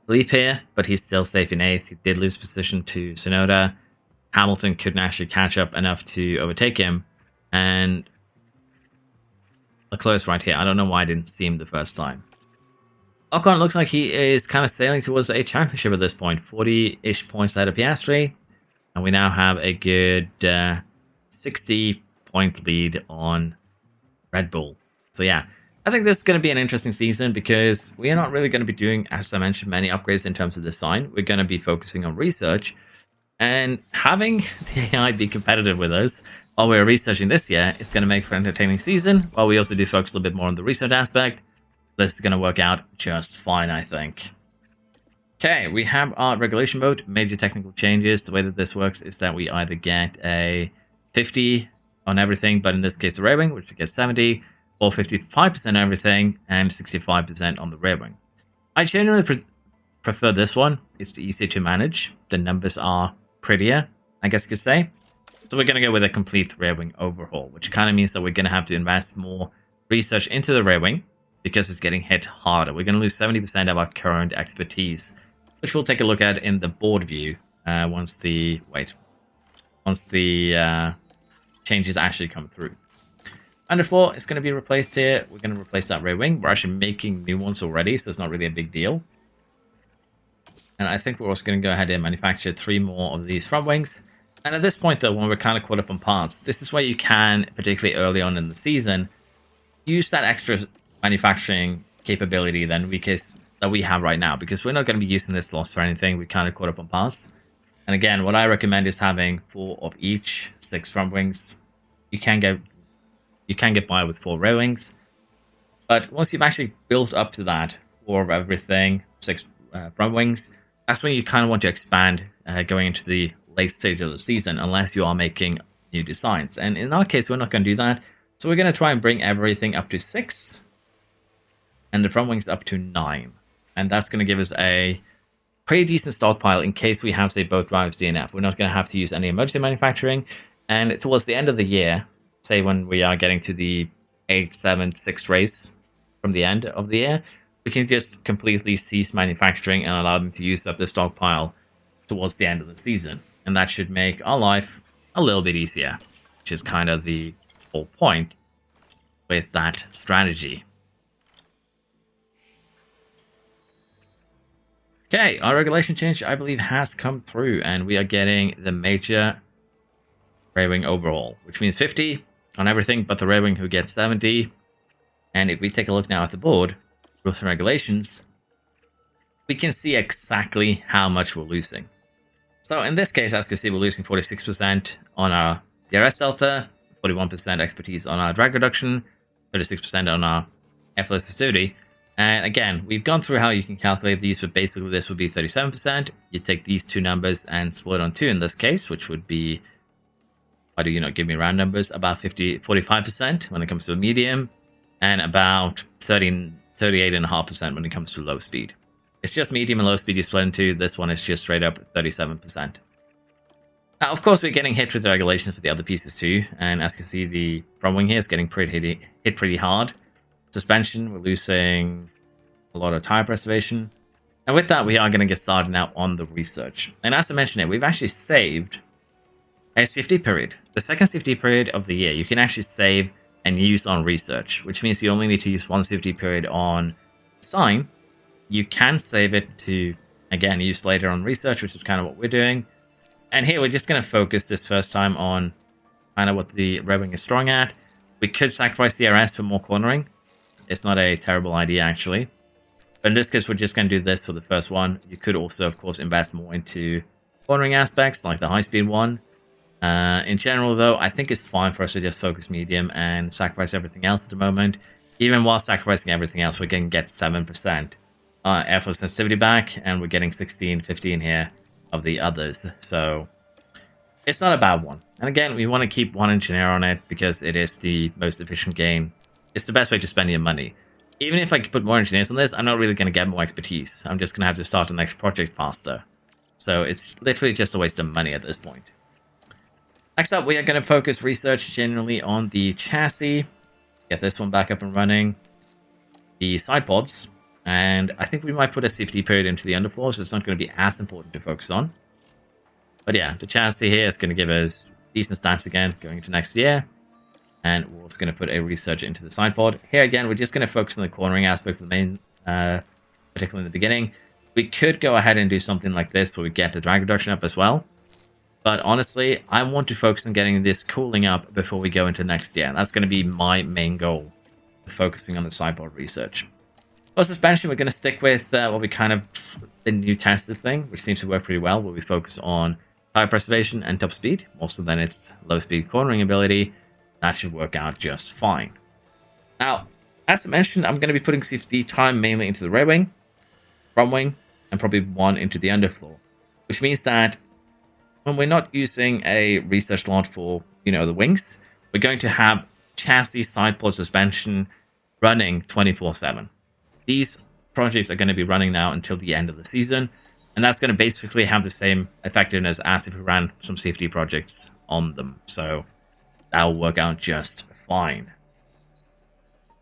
Philippe here, but he's still safe in 8th. He did lose position to Tsunoda. Hamilton couldn't actually catch up enough to overtake him. And Leclerc's right here. I don't know why I didn't see him the first time. Ocon looks like he is kind of sailing towards a championship at this point. 40-ish points ahead of Piastri. And we now have a good 60-point lead on Red Bull. So yeah, I think this is going to be an interesting season because we are not really going to be doing, as I mentioned, many upgrades in terms of design. We're going to be focusing on research. And having the AI be competitive with us while we're researching this year is going to make for an entertaining season, while we also do focus a little bit more on the research aspect. This is going to work out just fine, I think. Okay, we have our regulation mode, major technical changes. The way that this works is that we either get a 50 on everything, but in this case the rear wing, which we get 70, or 55% on everything, and 65% on the rear wing. I generally prefer this one. It's easier to manage. The numbers are prettier, I guess you could say. So we're going to go with a complete rear wing overhaul, which kind of means that we're going to have to invest more research into the rear wing because it's getting hit harder. We're going to lose 70% of our current expertise, which we'll take a look at in the board view once the changes actually come through. Underfloor is going to be replaced here. We're going to replace that rear wing. We're actually making new ones already, so it's not really a big deal. And I think we're also going to go ahead and manufacture 3 more of these front wings. And at this point, though, when we're kind of caught up on parts, this is where you can, particularly early on in the season, use that extra manufacturing capability that we have right now, because we're not going to be using this loss for anything. We kind of caught up on parts. And again, what I recommend is having 4 of each, 6 front wings. You can get by with 4 rear wings, but once you've actually built up to that, 4 of everything, 6 front wings, that's when you kind of want to expand going into the late stage of the season, unless you are making new designs. And in our case, we're not going to do that. So we're going to try and bring everything up to 6, and the front wings up to 9. And that's going to give us a pretty decent stockpile in case we have, say, both drives DNF. We're not going to have to use any emergency manufacturing. And towards the end of the year, say when we are getting to the 8th, 7th, 6th race from the end of the year, we can just completely cease manufacturing and allow them to use up the stockpile towards the end of the season. And that should make our life a little bit easier, which is kind of the whole point with that strategy. Okay, our regulation change, I believe, has come through, and we are getting the major rear wing overhaul, which means 50 on everything but the rear wing, who gets 70. And if we take a look now at the board, rules and regulations, we can see exactly how much we're losing. So in this case, as you can see, we're losing 46% on our DRS delta, 41% expertise on our drag reduction, 36% on our effortless festivity. And again, we've gone through how you can calculate these, but basically this would be 37%. You take these two numbers and split on 2 in this case, which would be, why do you not give me round numbers, about 45% when it comes to a medium, and about 38.5% when it comes to low speed. It's just medium and low speed you split into. This one is just straight up 37%. Now, of course, we're getting hit with the regulations for the other pieces too, and as you can see, the front wing here is getting hit pretty hard. Suspension, we're losing a lot of tire preservation. And with that, we are going to get started now on the research. And as I mentioned, we've actually saved a safety period. The second safety period of the year, you can actually save and use on research, which means you only need to use one safety period on design. You can save it to, again, use later on research, which is kind of what we're doing. And here, we're just going to focus this first time on kind of what the rear wing is strong at. We could sacrifice the RS for more cornering. It's not a terrible idea, actually. But in this case, we're just going to do this for the first one. You could also, of course, invest more into cornering aspects, like the high-speed one. In general, though, I think it's fine for us to just focus medium and sacrifice everything else at the moment. Even while sacrificing everything else, we're going to get 7% airflow sensitivity back, and we're getting 16, 15 here of the others. So it's not a bad one. And again, we want to keep one engineer on it because it is the most efficient gain. It's the best way to spend your money. Even if I could put more engineers on this, I'm not really going to get more expertise. I'm just going to have to start the next project faster. So it's literally just a waste of money at this point. Next up, we are going to focus research generally on the chassis. Get this one back up and running. The side pods. And I think we might put a safety period into the underfloor, so it's not going to be as important to focus on. But yeah, the chassis here is going to give us decent stats again going into next year. And we're also going to put a research into the side pod. Here again, we're just going to focus on the cornering aspect of the main, particularly in the beginning. We could go ahead and do something like this where we get the drag reduction up as well. But honestly, I want to focus on getting this cooling up before we go into next year. That's going to be my main goal, focusing on the side pod research. For suspension, we're going to stick with what we kind of, the new tested thing, which seems to work pretty well, where we focus on tire preservation and top speed, also than its low speed cornering ability. That should work out just fine. Now, as I mentioned, I'm going to be putting safety time mainly into the rear wing, front wing, and probably one into the underfloor. Which means that when we're not using a research lot for, the wings, we're going to have chassis side pod suspension running 24/7. These projects are going to be running now until the end of the season, and that's going to basically have the same effectiveness as if we ran some safety projects on them. So that'll work out just fine.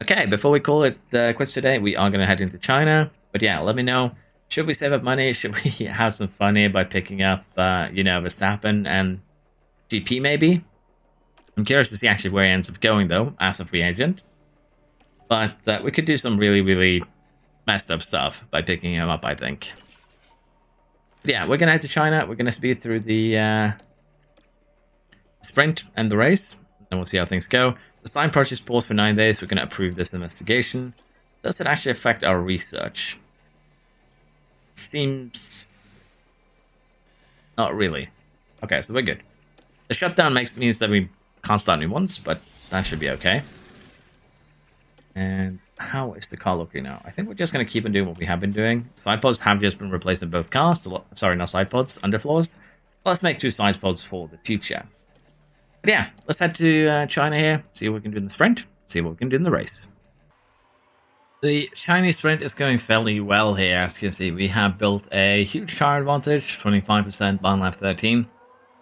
Okay, before we call it quits today, we are going to head into China. But yeah, let me know. Should we save up money? Should we have some fun here by picking up, Verstappen and GP maybe? I'm curious to see actually where he ends up going, though, as a free agent. But we could do some really, really messed up stuff by picking him up, I think. But yeah, we're going to head to China. We're going to speed through the sprint and the race, and we'll see how things go. The sign project paused for 9 days. We're going to approve this investigation. Does it actually affect our research? Seems Not really. Okay, so we're good. The shutdown means that we can't start new ones, but that should be okay. And how is the car looking now? I think we're just going to keep on doing what we have been doing. Side pods have just been replaced in both cars. Sorry, not side pods, underfloors. Let's make 2 side pods for the future. But yeah, let's head to China here, see what we can do in the sprint, see what we can do in the race. The Chinese sprint is going fairly well here. As you can see, we have built a huge tire advantage, 25% on lap 13,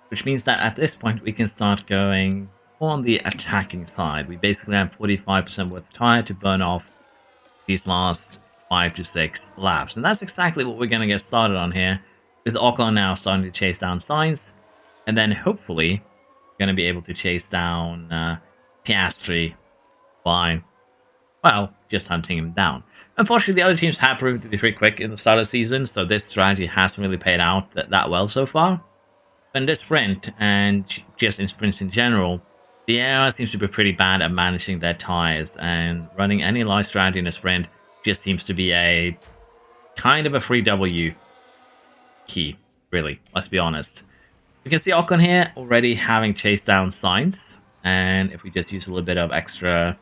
which means that at this point we can start going on the attacking side. We basically have 45% worth of tire to burn off these last 5 to 6 laps. And that's exactly what we're going to get started on here, with Ocon now starting to chase down Sainz, and then hopefully going to be able to chase down Piastri by, well, just hunting him down. Unfortunately, the other teams have proved to be pretty quick in the start of the season, so this strategy hasn't really paid out that well so far. But in this sprint, and just in sprints in general, the AR seems to be pretty bad at managing their tires, and running any live strategy in a sprint just seems to be a kind of a free W key, really, let's be honest. We can see Ocon here already having chased down Sainz, and if we just use a little bit of extra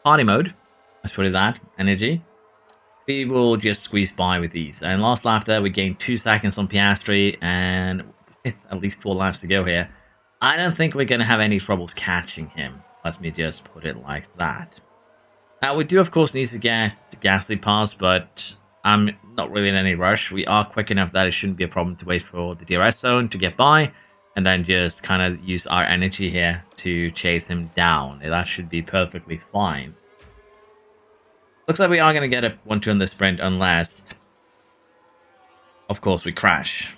party mode, let's put it that, energy, we will just squeeze by with these. And last lap there, we gained 2 seconds on Piastri, and with at least 4 laps to go here, I don't think we're going to have any troubles catching him. Let me just put it like that. Now, we do, of course, need to get the Gasly pass, but I'm not really in any rush. We are quick enough that it shouldn't be a problem to wait for the DRS zone to get by, and then just kind of use our energy here to chase him down. That should be perfectly fine. Looks like we are going to get a 1-2 in this sprint, unless, of course, we crash.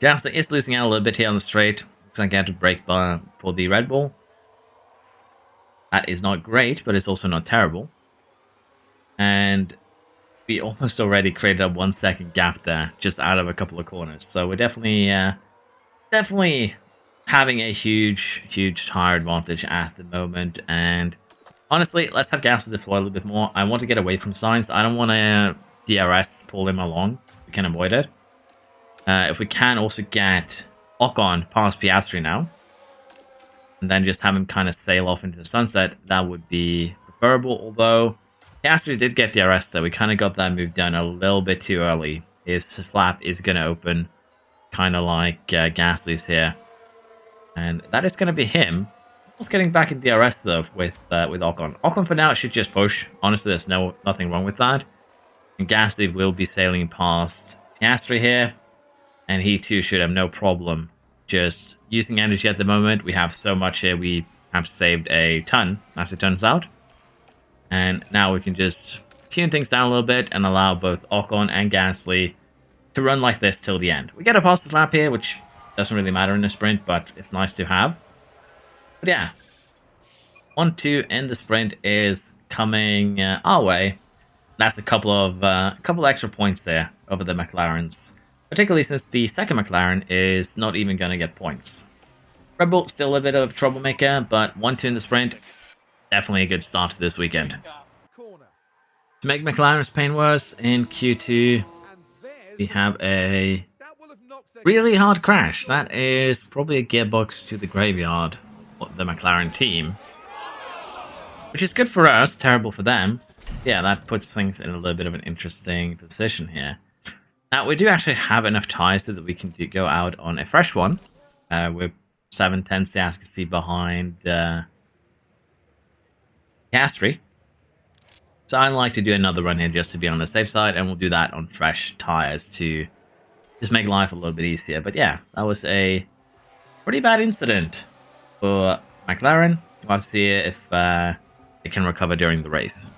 Gasly is losing out a little bit here on the straight. Looks like I had to brake for the Red Bull. That is not great, but it's also not terrible. And we almost already created a 1 second gap there, just out of a couple of corners. So we're definitely having a huge tire advantage at the moment. And honestly, let's have Gasly deploy a little bit more. I want to get away from Sainz. I don't want to DRS pull him along. We can avoid it. If we can also get Ocon past Piastri now, and then just have him kind of sail off into the sunset, that would be preferable. Although Piastri did get DRS there, we kind of got that move done a little bit too early. His flap is going to open, kind of like Gasly's here, and that is going to be him. Almost getting back in DRS though with Ocon. Ocon for now should just push. Honestly, there's nothing wrong with that. And Gasly will be sailing past Piastri here, and he too should have no problem just using energy at the moment. We have so much here, we have saved a ton, as it turns out. And now we can just tune things down a little bit and allow both Ocon and Gasly to run like this till the end. We get a fastest lap here, which doesn't really matter in a sprint, but it's nice to have. But yeah, 1-2 in the sprint is coming our way. That's a couple of extra points there over the McLarens, particularly since the second McLaren is not even going to get points. Red Bull still a bit of a troublemaker, but 1-2 in the sprint, definitely a good start to this weekend. To make McLaren's pain worse, in Q2, we have a really hard crash. That is probably a gearbox to the graveyard for the McLaren team, which is good for us, terrible for them. Yeah, that puts things in a little bit of an interesting position here. Now, we do actually have enough tires so that we can go out on a fresh one. We're 7/10, as you can see, behind Piastri. So I'd like to do another run here just to be on the safe side, and we'll do that on fresh tires to just make life a little bit easier. But yeah, that was a pretty bad incident for McLaren. We'll have to see if it can recover during the race.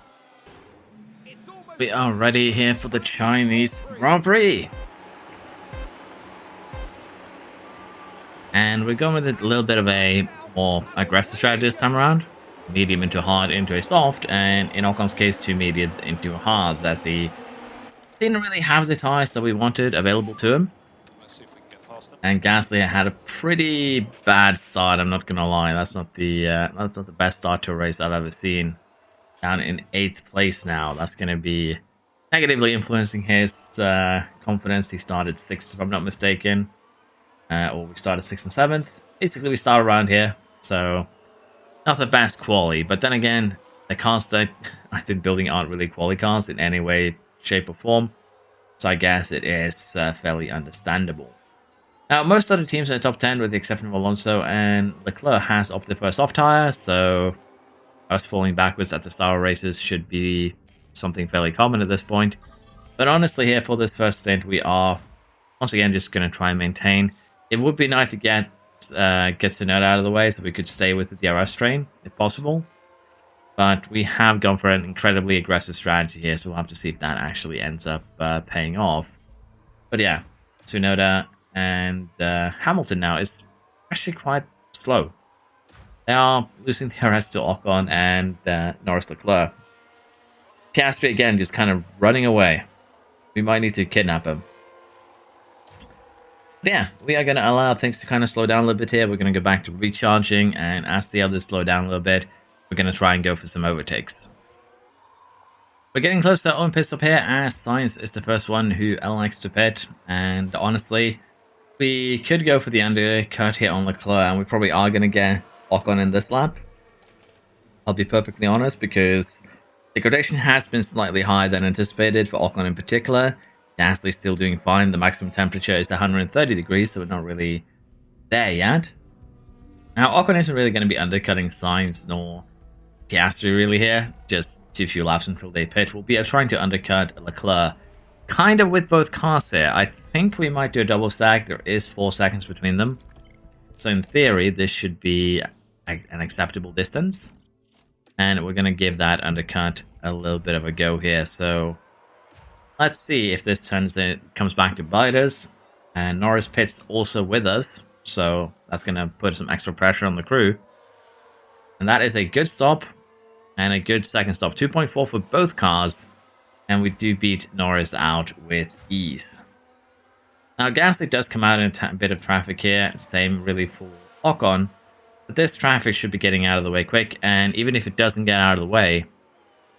We are ready here for the Chinese Grand Prix. And we're going with a little bit of a more aggressive strategy this time around. Medium into hard into a soft, and in Ocon's case, 2 mediums into hards, as he didn't really have the tires that we wanted available to him. And Gasly had a pretty bad start, I'm not gonna lie. That's not the best start to a race I've ever seen. Down in 8th place now. That's gonna be negatively influencing his confidence. He started 6th, if I'm not mistaken. Or we started 6th and 7th. Basically, we start around here, so not the best quality. But then again, the cars that I've been building aren't really quality cars in any way, shape, or form. So I guess it is fairly understandable. Now, most other teams in the top 10, with the exception of Alonso and Leclerc, has opted for a soft tire, so us falling backwards at the sour races should be something fairly common at this point. But honestly, here for this first stint, we are once again just going to try and maintain. It would be nice to get Tsunoda out of the way so we could stay with the DRS train if possible. But we have gone for an incredibly aggressive strategy here, so we'll have to see if that actually ends up paying off. But yeah, Tsunoda and Hamilton now is actually quite slow. They are losing DRS to Ocon and Norris Leclerc. Piastri again just kind of running away. We might need to kidnap him. But yeah, we are going to allow things to kind of slow down a little bit here. We're going to go back to recharging, and as the others slow down a little bit, we're going to try and go for some overtakes. We're getting close to our own pit stop here, as Sainz is the first one who likes to pit, and honestly, we could go for the undercut here on Leclerc, and we probably are going to get Ocon in this lap. I'll be perfectly honest, because degradation has been slightly higher than anticipated for Ocon in particular. Gasly's still doing fine. The maximum temperature is 130 degrees, so we're not really there yet. Now, Ocon isn't really going to be undercutting Sainz nor Piastri really here. Just too few laps until they pit. We'll be trying to undercut Leclerc kind of with both cars here. I think we might do a double stack. There is 4 seconds between them. So in theory, this should be an acceptable distance. And we're going to give that undercut a little bit of a go here. So let's see if this comes back to bite us. And Norris pits also with us. So that's going to put some extra pressure on the crew. And that is a good stop. And a good second stop. 2.4 for both cars. And we do beat Norris out with ease. Now, Gasly does come out in a bit of traffic here. Same really for Ocon. But this traffic should be getting out of the way quick. And even if it doesn't get out of the way,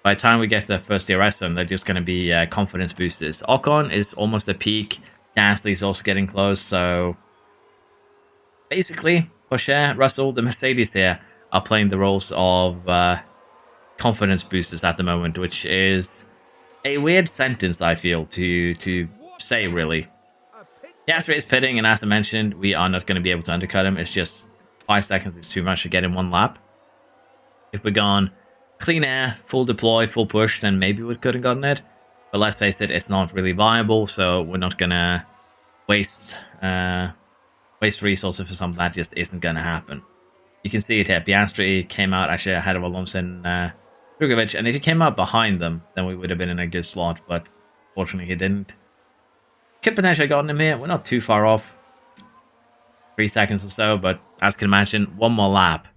by the time we get to the first DRS zone, they're just going to be confidence boosters. Ocon is almost at peak. Gasly is also getting close. So basically, Porsche, Russell, the Mercedes here are playing the roles of confidence boosters at the moment, which is a weird sentence, I feel, to say, really. Piastri is pitting, and as I mentioned, we are not going to be able to undercut him. It's just 5 seconds is too much to get in one lap. If we're gone clean air, full deploy, full push, then maybe we could have gotten it. But let's face it, it's not really viable, so we're not going to waste resources for something that just isn't going to happen. You can see it here. Piastri came out actually ahead of Alonso and Drugovic, and if he came out behind them, then we would have been in a good slot, but fortunately he didn't. Could potentially have gotten him here. We're not too far off. 3 seconds or so, but as you can imagine, one more lap,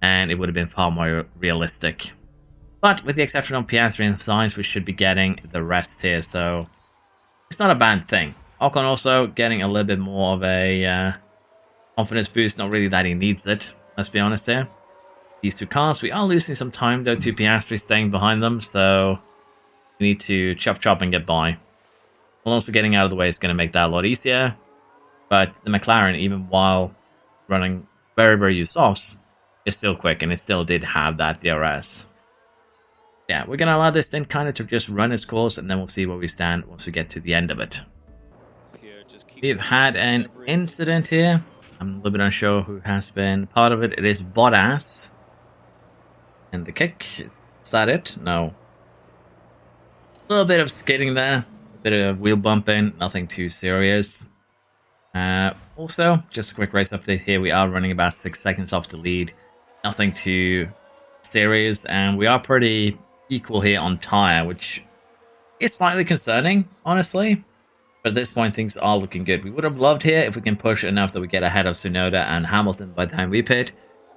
and it would have been far more realistic. But with the exception of Piastri and Sainz, we should be getting the rest here, so it's not a bad thing. Ocon also getting a little bit more of a confidence boost, not really that he needs it, let's be honest here. These two cars, we are losing some time though to Piastri staying behind them, so we need to chop and get by. Also getting out of the way is going to make that a lot easier, but the McLaren, even while running very, very used softs, is still quick, and it still did have that DRS. Yeah, we're going to allow this thing kind of to just run its course, and then we'll see where we stand once we get to the end of it. We've had an incident here. I'm a little bit unsure who has been part of it. It is Bottas. And the kick, is that it? No. A little bit of skidding there. A bit of wheel bumping. Nothing too serious. Also, just a quick race update here. We are running about 6 seconds off the lead. Nothing too serious. And we are pretty equal here on tyre, which is slightly concerning, honestly. But at this point, things are looking good. We would have loved here if we can push enough that we get ahead of Tsunoda and Hamilton by the time we pit.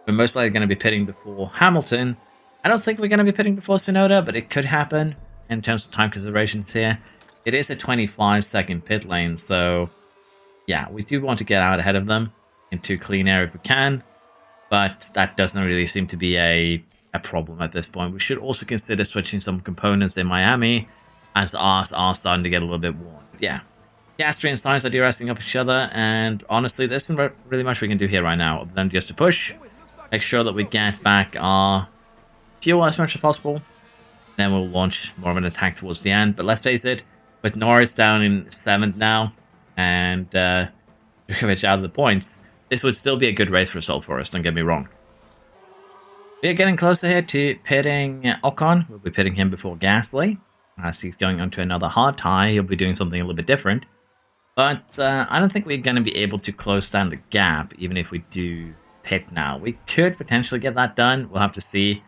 We're most likely going to be pitting before Hamilton. I don't think we're going to be pitting before Tsunoda, but it could happen in terms of time considerations here. It is a 25-second pit lane, so yeah, we do want to get out ahead of them into clean air if we can, but that doesn't really seem to be a problem at this point. We should also consider switching some components in Miami as ours are starting to get a little bit worn. But yeah, Piastri and Sainz are de-resting up each other, and honestly, there isn't really much we can do here right now, other than just to push, Oh, it looks like make a sure that we pistol get push. back our fuel as much as possible. Then we'll launch more of an attack towards the end. But let's face it, with Norris down in 7th now, and Djokovic out of the points, this would still be a good race result for us, don't get me wrong. We're getting closer here to pitting Ocon. We'll be pitting him before Gasly. As he's going on to another hard tie, he'll be doing something a little bit different. But I don't think we're going to be able to close down the gap, even if we do pit now. We could potentially get that done. We'll have to see.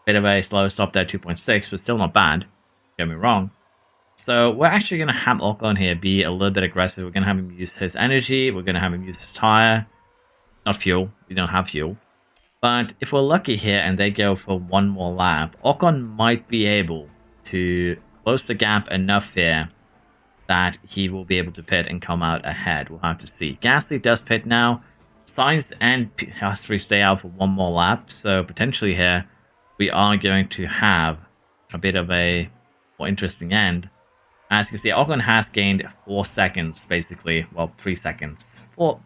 Bit of a slow stop there, 2.6, but still not bad. Don't get me wrong. So we're actually going to have Ocon here be a little bit aggressive. We're going to have him use his energy. We're going to have him use his tire. Not fuel. We don't have fuel. But if we're lucky here and they go for one more lap, Ocon might be able to close the gap enough here that he will be able to pit and come out ahead. We'll have to see. Gasly does pit now. Sainz and Piastri stay out for one more lap. So potentially here, we are going to have a bit of a more interesting end. As you can see, Ocon has gained 4 seconds, basically. Well, 3 seconds.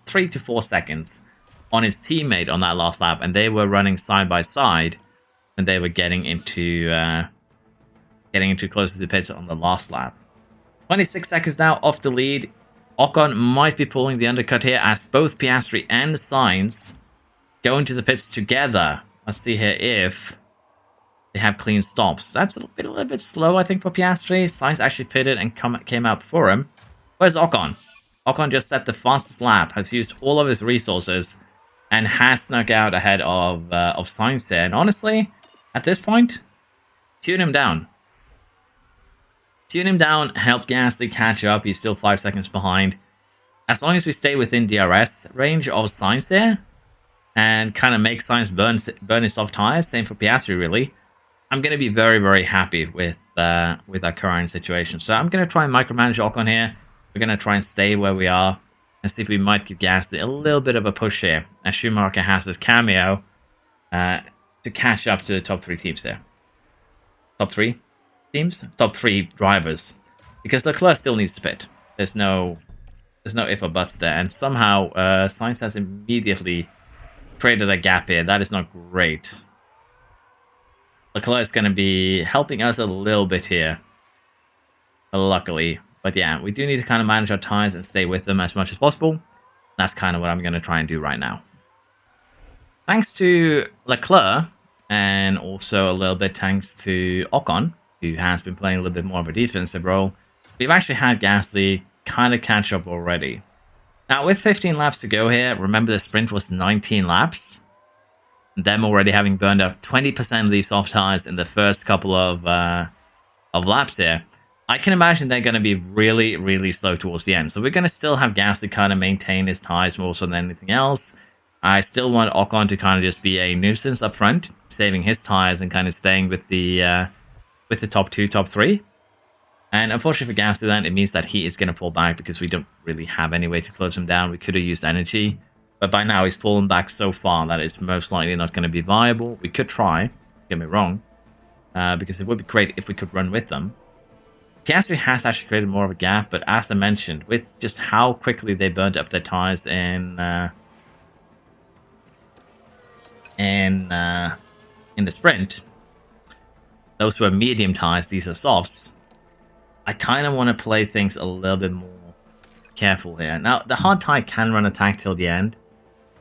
3 to 4 seconds on his teammate on that last lap. And they were running side by side when they were getting into closer to the pits on the last lap. 26 seconds now off the lead. Ocon might be pulling the undercut here as both Piastri and Sainz go into the pits together. Let's see here if they have clean stops. That's a little bit slow, I think, for Piastri. Sainz actually pitted and came out before him. Where's Ocon? Ocon just set the fastest lap, has used all of his resources, and has snuck out ahead of Sainz here. And honestly, at this point, tune him down. Tune him down, help Gasly catch up. He's still 5 seconds behind. As long as we stay within DRS range of Sainz here, and kind of make Sainz burn his soft tires, same for Piastri really, I'm going to be very, very happy with our current situation. So I'm going to try and micromanage Ocon here. We're going to try and stay where we are and see if we might give Gasly a little bit of a push here, as Schumacher has his cameo to catch up to the top 3 teams there. Top 3 teams? Top 3 drivers. Because Leclerc still needs to pit. There's no if or buts there. And somehow Sainz has immediately created a gap here. That is not great. Leclerc is going to be helping us a little bit here. Luckily. But yeah, we do need to kind of manage our tires and stay with them as much as possible. That's kind of what I'm going to try and do right now. Thanks to Leclerc, and also a little bit thanks to Ocon, who has been playing a little bit more of a defensive role, we've actually had Gasly kind of catch up already. Now, with 15 laps to go here, remember the sprint was 19 laps. Them already having burned up 20% of these soft tires in the first couple of laps here. I can imagine they're going to be really, really slow towards the end. So we're going to still have Gasly kind of maintain his tires more so than anything else. I still want Ocon to kind of just be a nuisance up front, saving his tires and kind of staying with the top 2, top 3. And unfortunately for Gasly then, it means that he is going to fall back because we don't really have any way to close him down. We could have used energy, but by now he's fallen back so far that it's most likely not going to be viable. We could try, don't get me wrong, because it would be great if we could run with them. Gasly has actually created more of a gap, but as I mentioned, with just how quickly they burned up their tires in the sprint, those were medium tires, these are softs. I kind of want to play things a little bit more careful here. Now, the hard tie can run attack till the end,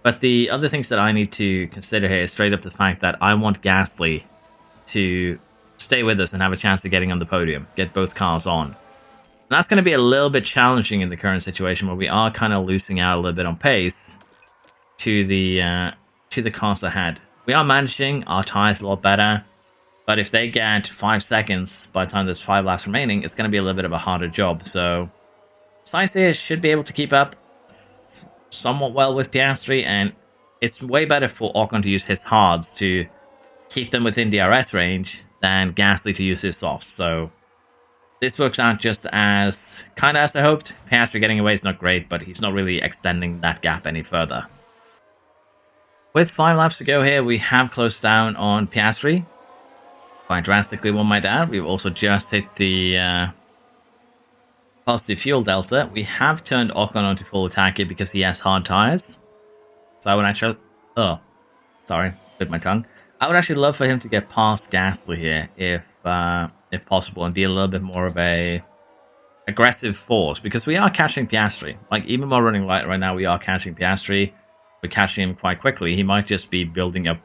but the other things that I need to consider here is straight up the fact that I want Gasly to stay with us and have a chance of getting on the podium, get both cars on. And that's going to be a little bit challenging in the current situation where we are kind of losing out a little bit on pace to the cars ahead. We are managing our tires a lot better, but if they get 5 seconds by the time there's 5 laps remaining, it's going to be a little bit of a harder job. So Sainz here should be able to keep up somewhat well with Piastri, and it's way better for Ocon to use his hards to keep them within DRS range than Gasly to use his softs. So this works out just as kind of as I hoped. Piastri getting away is not great, but he's not really extending that gap any further. With 5 laps to go here, we have closed down on Piastri quite drastically, one might add. We've also just hit the positive fuel delta. We have turned Ocon onto full attack here because he has hard tires. So I would actually... Oh, sorry, bit my tongue. I would actually love for him to get past Gasly here, if possible, and be a little bit more of a aggressive force, because we are catching Piastri. Like, even while running light right now, we are catching Piastri. We're catching him quite quickly. He might just be building up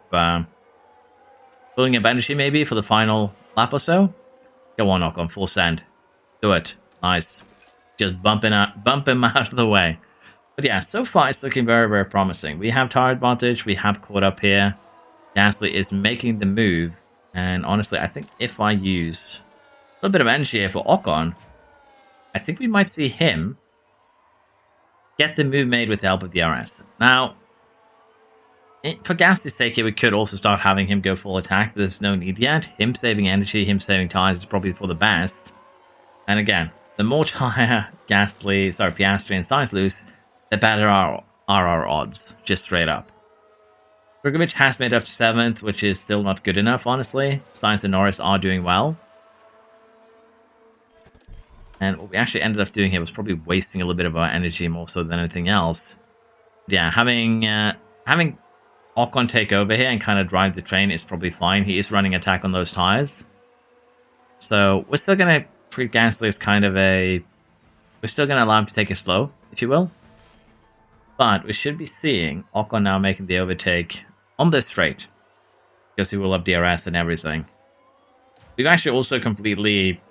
energy maybe for the final lap or so. Go on, Ocon, full send. Do it. Nice. Just bump him out of the way. But yeah, so far it's looking very, very promising. We have tire advantage. We have caught up here. Gasly is making the move. And honestly, I think if I use a little bit of energy here for Ocon, I think we might see him get the move made with the help of DRS. Now, for Gasly's sake here, we could also start having him go full attack, but there's no need yet. Him saving energy, him saving tires is probably for the best. And again, the more tire Piastri and Sainz lose, the better are our odds, just straight up. Drugovich has made up to 7th, which is still not good enough, honestly. Sainz and Norris are doing well. And what we actually ended up doing here was probably wasting a little bit of our energy more so than anything else. Yeah, having Ocon take over here and kind of drive the train is probably fine. He is running attack on those tires. So we're still going to treat Gasly as kind of a... We're still going to allow him to take it slow, if you will. But we should be seeing Ocon now making the overtake on this straight, because he will have DRS and everything. We've actually also completely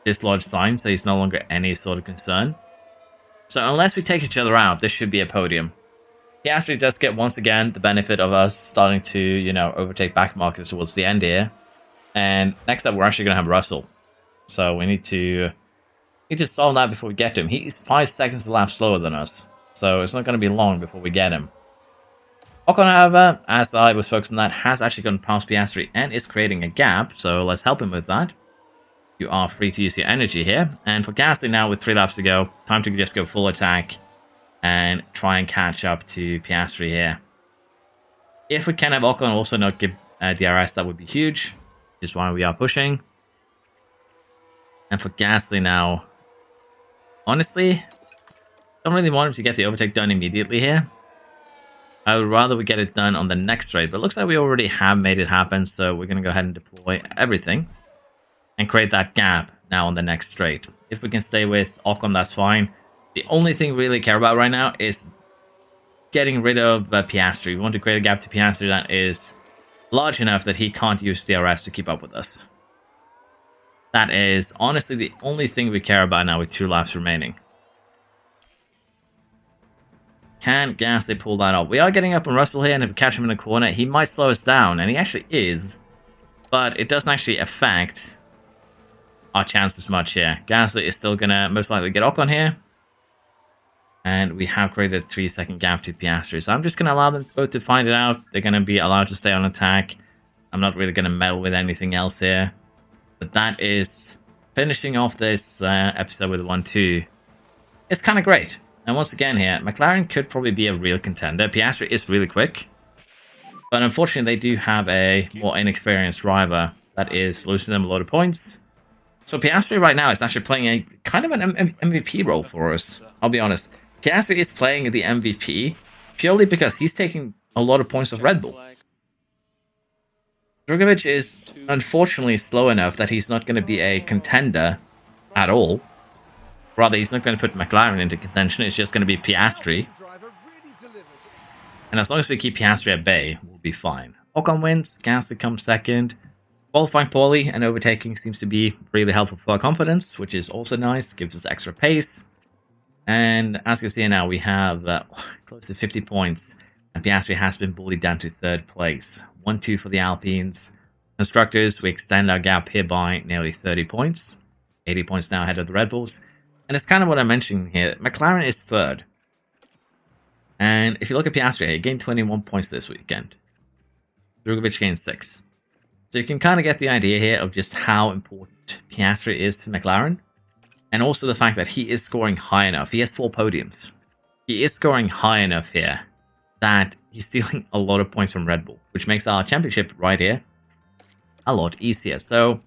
dislodged Sainz, so he's no longer any sort of concern. So unless we take each other out, this should be a podium. Piastri does get, once again, the benefit of us starting to, you know, overtake back markers towards the end here. And next up, we're actually going to have Russell. So we need to solve that before we get to him. He's 5 seconds a lap slower than us. So it's not going to be long before we get him. Ocon, however, as I was focused on that, has actually gone past Piastri and is creating a gap. So let's help him with that. You are free to use your energy here. And for Gasly now, with 3 laps to go, time to just go full attack and try and catch up to Piastri here. If we can have Ocon also not give DRS, that would be huge. Which is why we are pushing. And for Gasly now, honestly, don't really want him to get the overtake done immediately here. I would rather we get it done on the next straight, but it looks like we already have made it happen, so we're going to go ahead and deploy everything and create that gap now on the next straight. If we can stay with Ocon, that's fine. The only thing we really care about right now is getting rid of Piastri. We want to create a gap to Piastri that is large enough that he can't use DRS to keep up with us. That is honestly the only thing we care about now with 2 laps remaining. Can Gasly pull that off? We are getting up on Russell here, and if we catch him in the corner, he might slow us down, and he actually is. But it doesn't actually affect our chances much here. Gasly is still going to most likely get Ocon here. And we have created a 3-second gap to Piastri. So I'm just going to allow them both to find it out. They're going to be allowed to stay on attack. I'm not really going to meddle with anything else here. But that is finishing off this episode with 1-2. It's kind of great. And once again here, McLaren could probably be a real contender. Piastri is really quick. But unfortunately, they do have a more inexperienced driver that is losing them a lot of points. So Piastri right now is actually playing a kind of an MVP role for us. I'll be honest. Piastri is playing the MVP purely because he's taking a lot of points off Red Bull. Drugovich is unfortunately slow enough that he's not going to be a contender at all. Rather, he's not going to put McLaren into contention. It's just going to be Piastri. And as long as we keep Piastri at bay, we'll be fine. Ocon wins. Gasly comes second. Qualifying poorly and overtaking seems to be really helpful for our confidence, which is also nice. Gives us extra pace. And as you can see now, we have close to 50 points. And Piastri has been bullied down to 3rd place. 1-2 for the Alpines. Constructors, we extend our gap here by nearly 30 points. 80 points now ahead of the Red Bulls. And it's kind of what I'm mentioning here. McLaren is 3rd. And if you look at Piastri here, he gained 21 points this weekend. Drugovich gained 6. So you can kind of get the idea here of just how important Piastri is to McLaren. And also the fact that he is scoring high enough. He has 4 podiums. He is scoring high enough here that he's stealing a lot of points from Red Bull, which makes our championship right here a lot easier. So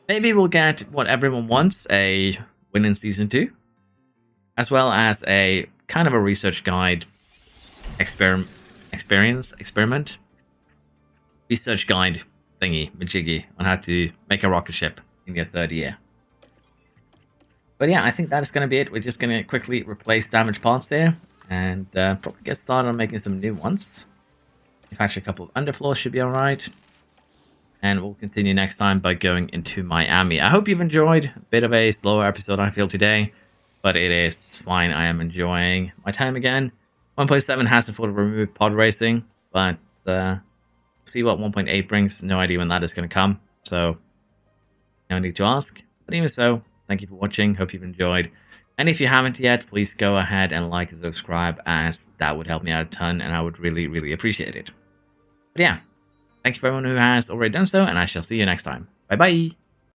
maybe we'll get what everyone wants, a win in Season 2, as well as a kind of a research guide experiment, research guide thingy, majiggy, on how to make a rocket ship in your 3rd year. But yeah, I think that is going to be it. We're just going to quickly replace damaged parts here, and probably get started on making some new ones. In fact, a couple of underfloors should be alright. And we'll continue next time by going into Miami. I hope you've enjoyed. A bit of a slower episode, I feel, today. But it is fine. I am enjoying my time again. 1.7 has to remove pod racing. But we'll see what 1.8 brings. No idea when that is going to come. So, no need to ask. But even so, thank you for watching. Hope you've enjoyed. And if you haven't yet, please go ahead and like and subscribe, as that would help me out a ton. And I would really, really appreciate it. But yeah. Thank you for everyone who has already done so, and I shall see you next time. Bye-bye!